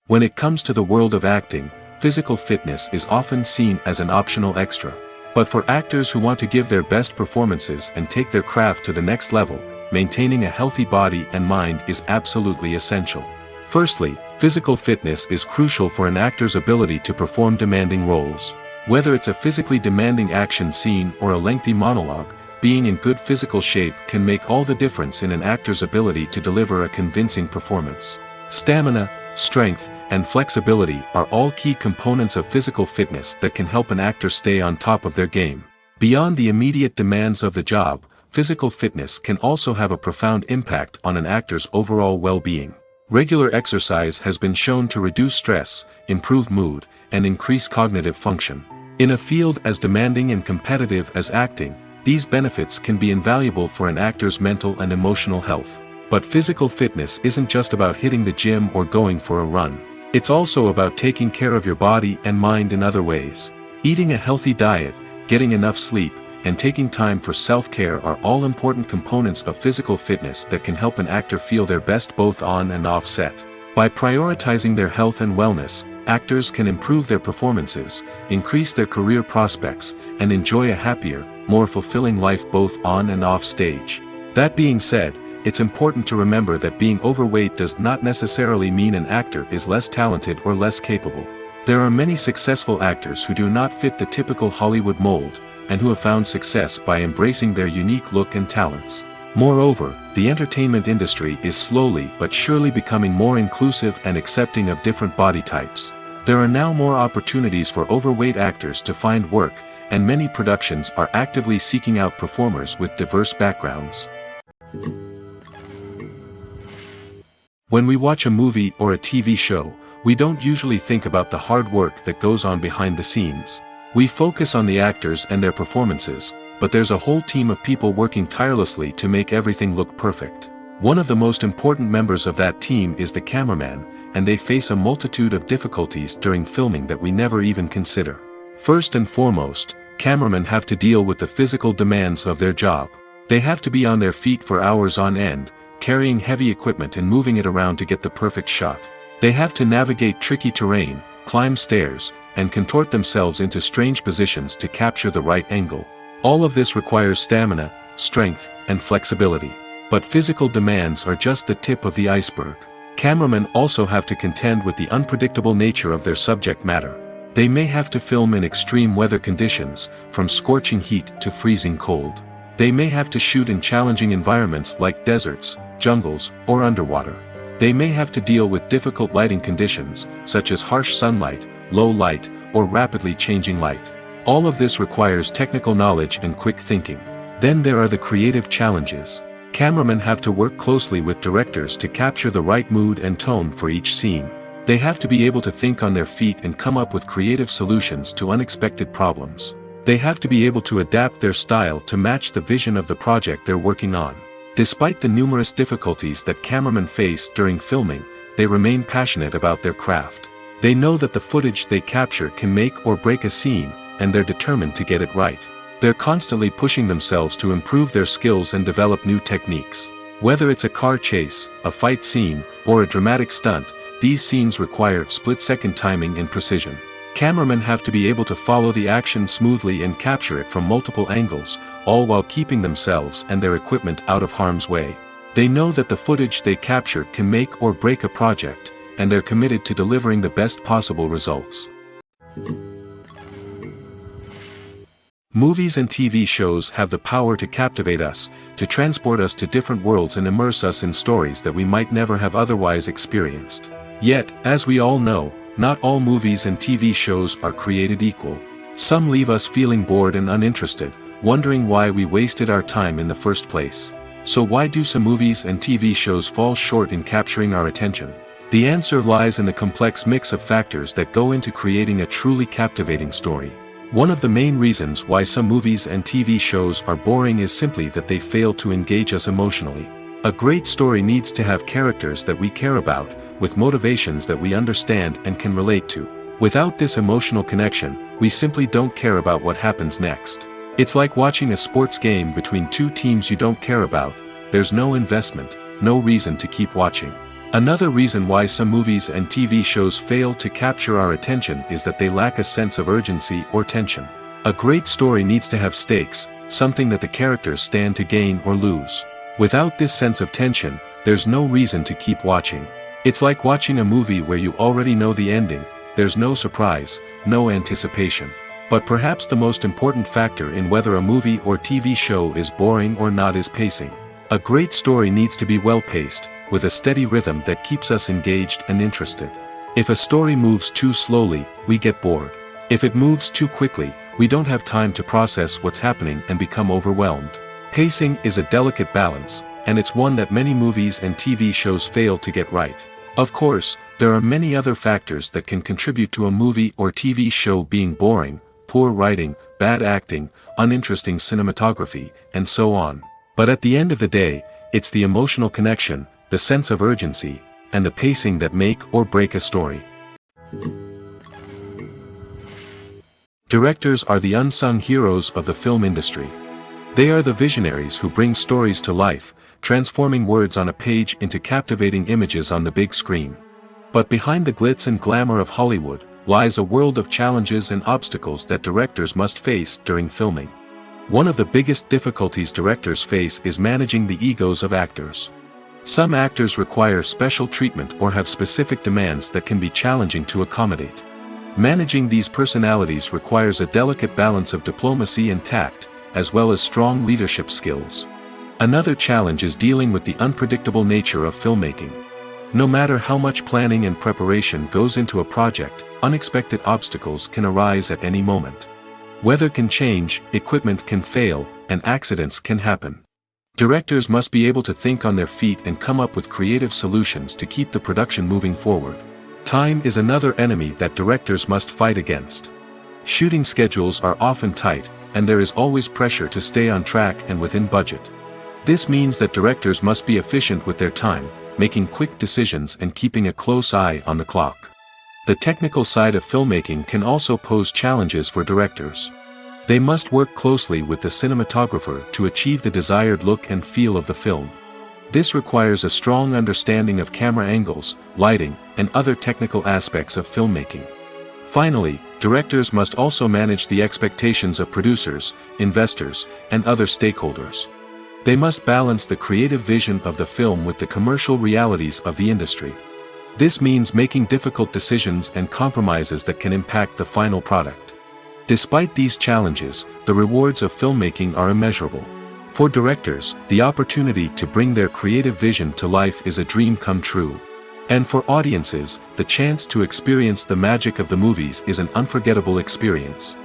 When it comes to the world of acting, physical fitness is often seen as an optional extra. But for actors who want to give their best performances and take their craft to the next level, maintaining a healthy body and mind is absolutely essential. Firstly, physical fitness is crucial for an actor's ability to perform demanding roles. Whether it's a physically demanding action scene or a lengthy monologue, being in good physical shape can make all the difference in an actor's ability to deliver a convincing performance. Stamina, strength, and flexibility are all key components of physical fitness that can help an actor stay on top of their game. Beyond the immediate demands of the job, physical fitness can also have a profound impact on an actor's overall well-being. Regular exercise has been shown to reduce stress, improve mood, and increase cognitive function. In a field as demanding and competitive as acting, these benefits can be invaluable for an actor's mental and emotional health. But physical fitness isn't just about hitting the gym or going for a run. It's also about taking care of your body and mind in other ways. Eating a healthy diet, getting enough sleep, and taking time for self-care are all important components of physical fitness that can help an actor feel their best both on and off set. By prioritizing their health and wellness, actors can improve their performances, increase their career prospects, and enjoy a happier, more fulfilling life both on and off stage. That being said, it's important to remember that being overweight does not necessarily mean an actor is less talented or less capable. There are many successful actors who do not fit the typical Hollywood mold, and who have found success by embracing their unique look and talents. Moreover, the entertainment industry is slowly but surely becoming more inclusive and accepting of different body types. There are now more opportunities for overweight actors to find work, and many productions are actively seeking out performers with diverse backgrounds. When we watch a movie or a TV show, we don't usually think about the hard work that goes on behind the scenes. We focus on the actors and their performances, but there's a whole team of people working tirelessly to make everything look perfect. One of the most important members of that team is the cameraman, and they face a multitude of difficulties during filming that we never even consider. First and foremost, cameramen have to deal with the physical demands of their job. They have to be on their feet for hours on end, carrying heavy equipment and moving it around to get the perfect shot. They have to navigate tricky terrain, climb stairs, and contort themselves into strange positions to capture the right angle. All of this requires stamina, strength, and flexibility. But physical demands are just the tip of the iceberg. Cameramen also have to contend with the unpredictable nature of their subject matter. They may have to film in extreme weather conditions, from scorching heat to freezing cold. They may have to shoot in challenging environments like deserts, jungles, or underwater. They may have to deal with difficult lighting conditions, such as harsh sunlight, low light, or rapidly changing light. All of this requires technical knowledge and quick thinking. Then there are the creative challenges. Cameramen have to work closely with directors to capture the right mood and tone for each scene. They have to be able to think on their feet and come up with creative solutions to unexpected problems. They have to be able to adapt their style to match the vision of the project they're working on. Despite the numerous difficulties that cameramen face during filming, they remain passionate about their craft. They know that the footage they capture can make or break a scene, and they're determined to get it right. They're constantly pushing themselves to improve their skills and develop new techniques. Whether it's a car chase, a fight scene, or a dramatic stunt, these scenes require split-second timing and precision. Cameramen have to be able to follow the action smoothly and capture it from multiple angles, all while keeping themselves and their equipment out of harm's way. They know that the footage they capture can make or break a project, and they're committed to delivering the best possible results. Movies and TV shows have the power to captivate us, to transport us to different worlds and immerse us in stories that we might never have otherwise experienced. Yet, as we all know, not all movies and TV shows are created equal. Some leave us feeling bored and uninterested, wondering why we wasted our time in the first place. So why do some movies and TV shows fall short in capturing our attention? The answer lies in the complex mix of factors that go into creating a truly captivating story. One of the main reasons why some movies and TV shows are boring is simply that they fail to engage us emotionally. A great story needs to have characters that we care about, with motivations that we understand and can relate to. Without this emotional connection, we simply don't care about what happens next. It's like watching a sports game between two teams you don't care about. There's no investment, no reason to keep watching. Another reason why some movies and TV shows fail to capture our attention is that they lack a sense of urgency or tension. A great story needs to have stakes, something that the characters stand to gain or lose. Without this sense of tension, there's no reason to keep watching. It's like watching a movie where you already know the ending. There's no surprise, no anticipation. But perhaps the most important factor in whether a movie or TV show is boring or not is pacing. A great story needs to be well-paced, with a steady rhythm that keeps us engaged and interested. If a story moves too slowly, we get bored. If it moves too quickly, we don't have time to process what's happening and become overwhelmed. Pacing is a delicate balance, and it's one that many movies and TV shows fail to get right. Of course, there are many other factors that can contribute to a movie or TV show being boring: poor writing, bad acting, uninteresting cinematography, and so on. But at the end of the day, it's the emotional connection, the sense of urgency, and the pacing that make or break a story. Directors are the unsung heroes of the film industry. They are the visionaries who bring stories to life, transforming words on a page into captivating images on the big screen. But behind the glitz and glamour of Hollywood lies a world of challenges and obstacles that directors must face during filming. One of the biggest difficulties directors face is managing the egos of actors. Some actors require special treatment or have specific demands that can be challenging to accommodate. Managing these personalities requires a delicate balance of diplomacy and tact, as well as strong leadership skills. Another challenge is dealing with the unpredictable nature of filmmaking. No matter how much planning and preparation goes into a project, unexpected obstacles can arise at any moment. Weather can change, equipment can fail, and accidents can happen. Directors must be able to think on their feet and come up with creative solutions to keep the production moving forward. Time is another enemy that directors must fight against. Shooting schedules are often tight, and there is always pressure to stay on track and within budget. This means that directors must be efficient with their time, making quick decisions and keeping a close eye on the clock. The technical side of filmmaking can also pose challenges for directors. They must work closely with the cinematographer to achieve the desired look and feel of the film. This requires a strong understanding of camera angles, lighting, and other technical aspects of filmmaking. Finally, directors must also manage the expectations of producers, investors, and other stakeholders. They must balance the creative vision of the film with the commercial realities of the industry. This means making difficult decisions and compromises that can impact the final product. Despite these challenges, the rewards of filmmaking are immeasurable. For directors, the opportunity to bring their creative vision to life is a dream come true. And for audiences, the chance to experience the magic of the movies is an unforgettable experience.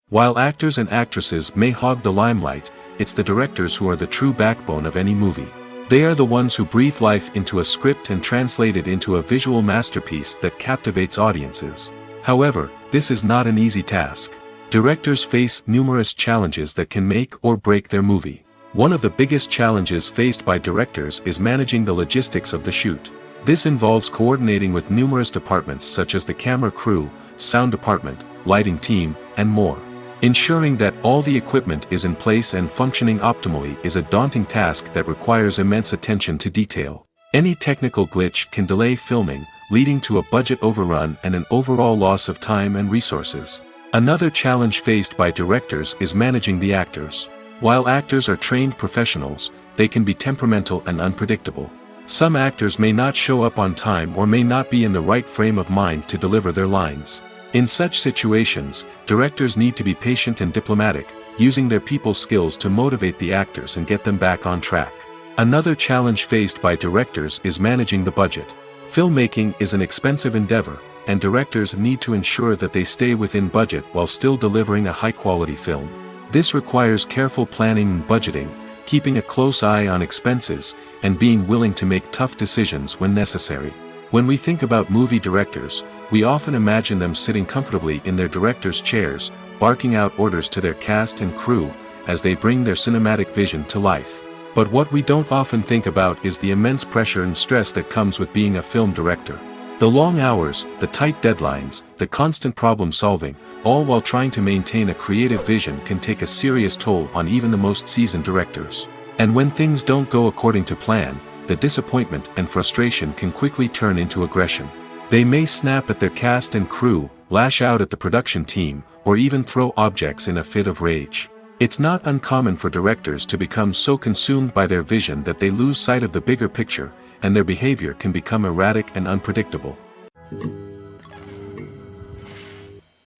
While actors and actresses may hog the limelight, it's the directors who are the true backbone of any movie. They are the ones who breathe life into a script and translate it into a visual masterpiece that captivates audiences. However, this is not an easy task. Directors face numerous challenges that can make or break their movie. One of the biggest challenges faced by directors is managing the logistics of the shoot. This involves coordinating with numerous departments such as the camera crew, sound department, lighting team, and more. Ensuring that all the equipment is in place and functioning optimally is a daunting task that requires immense attention to detail. Any technical glitch can delay filming, leading to a budget overrun and an overall loss of time and resources. Another challenge faced by directors is managing the actors. While actors are trained professionals, they can be temperamental and unpredictable. Some actors may not show up on time or may not be in the right frame of mind to deliver their lines. In such situations, directors need to be patient and diplomatic, using their people skills to motivate the actors and get them back on track. Another challenge faced by directors is managing the budget. Filmmaking is an expensive endeavor, and directors need to ensure that they stay within budget while still delivering a high-quality film. This requires careful planning and budgeting, keeping a close eye on expenses, and being willing to make tough decisions when necessary. When we think about movie directors, we often imagine them sitting comfortably in their director's chairs, barking out orders to their cast and crew, as they bring their cinematic vision to life. But what we don't often think about is the immense pressure and stress that comes with being a film director. The long hours, the tight deadlines, the constant problem solving, all while trying to maintain a creative vision can take a serious toll on even the most seasoned directors. And when things don't go according to plan, the disappointment and frustration can quickly turn into aggression. They may snap at their cast and crew, lash out at the production team, or even throw objects in a fit of rage. It's not uncommon for directors to become so consumed by their vision that they lose sight of the bigger picture, and their behavior can become erratic and unpredictable.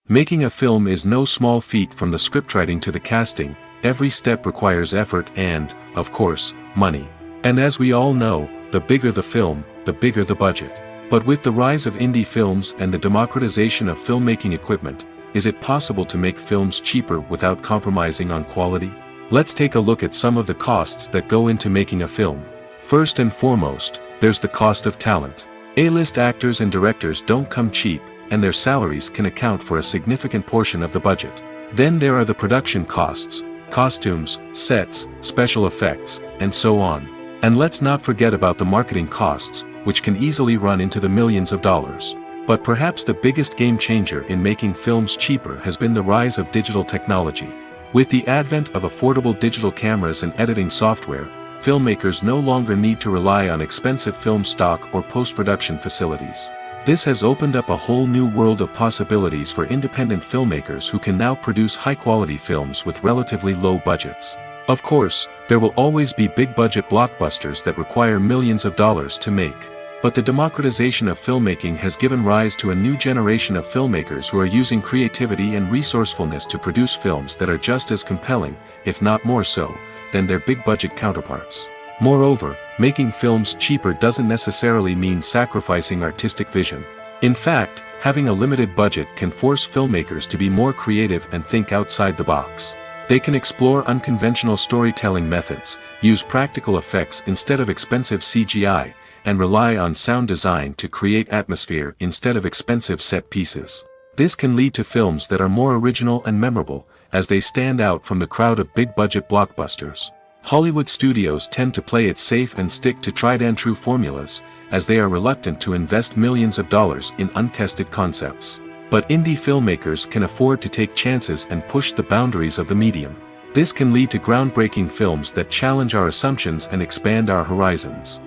Making a film is no small feat. From the scriptwriting to the casting, every step requires effort and, of course, money. And as we all know, the bigger the film, the bigger the budget. But with the rise of indie films and the democratization of filmmaking equipment, is it possible to make films cheaper without compromising on quality? Let's take a look at some of the costs that go into making a film. First and foremost, there's the cost of talent. A-list actors and directors don't come cheap, and their salaries can account for a significant portion of the budget. Then there are the production costs, costumes, sets, special effects, and so on. And let's not forget about the marketing costs, which can easily run into the millions of dollars. But perhaps the biggest game changer in making films cheaper has been the rise of digital technology. With the advent of affordable digital cameras and editing software, filmmakers no longer need to rely on expensive film stock or post-production facilities. This has opened up a whole new world of possibilities for independent filmmakers who can now produce high-quality films with relatively low budgets. Of course, there will always be big-budget blockbusters that require millions of dollars to make. But the democratization of filmmaking has given rise to a new generation of filmmakers who are using creativity and resourcefulness to produce films that are just as compelling, if not more so, than their big-budget counterparts. Moreover, making films cheaper doesn't necessarily mean sacrificing artistic vision. In fact, having a limited budget can force filmmakers to be more creative and think outside the box. They can explore unconventional storytelling methods, use practical effects instead of expensive CGI, and rely on sound design to create atmosphere instead of expensive set pieces. This can lead to films that are more original and memorable, as they stand out from the crowd of big-budget blockbusters. Hollywood studios tend to play it safe and stick to tried-and-true formulas, as they are reluctant to invest millions of dollars in untested concepts. But indie filmmakers can afford to take chances and push the boundaries of the medium. This can lead to groundbreaking films that challenge our assumptions and expand our horizons.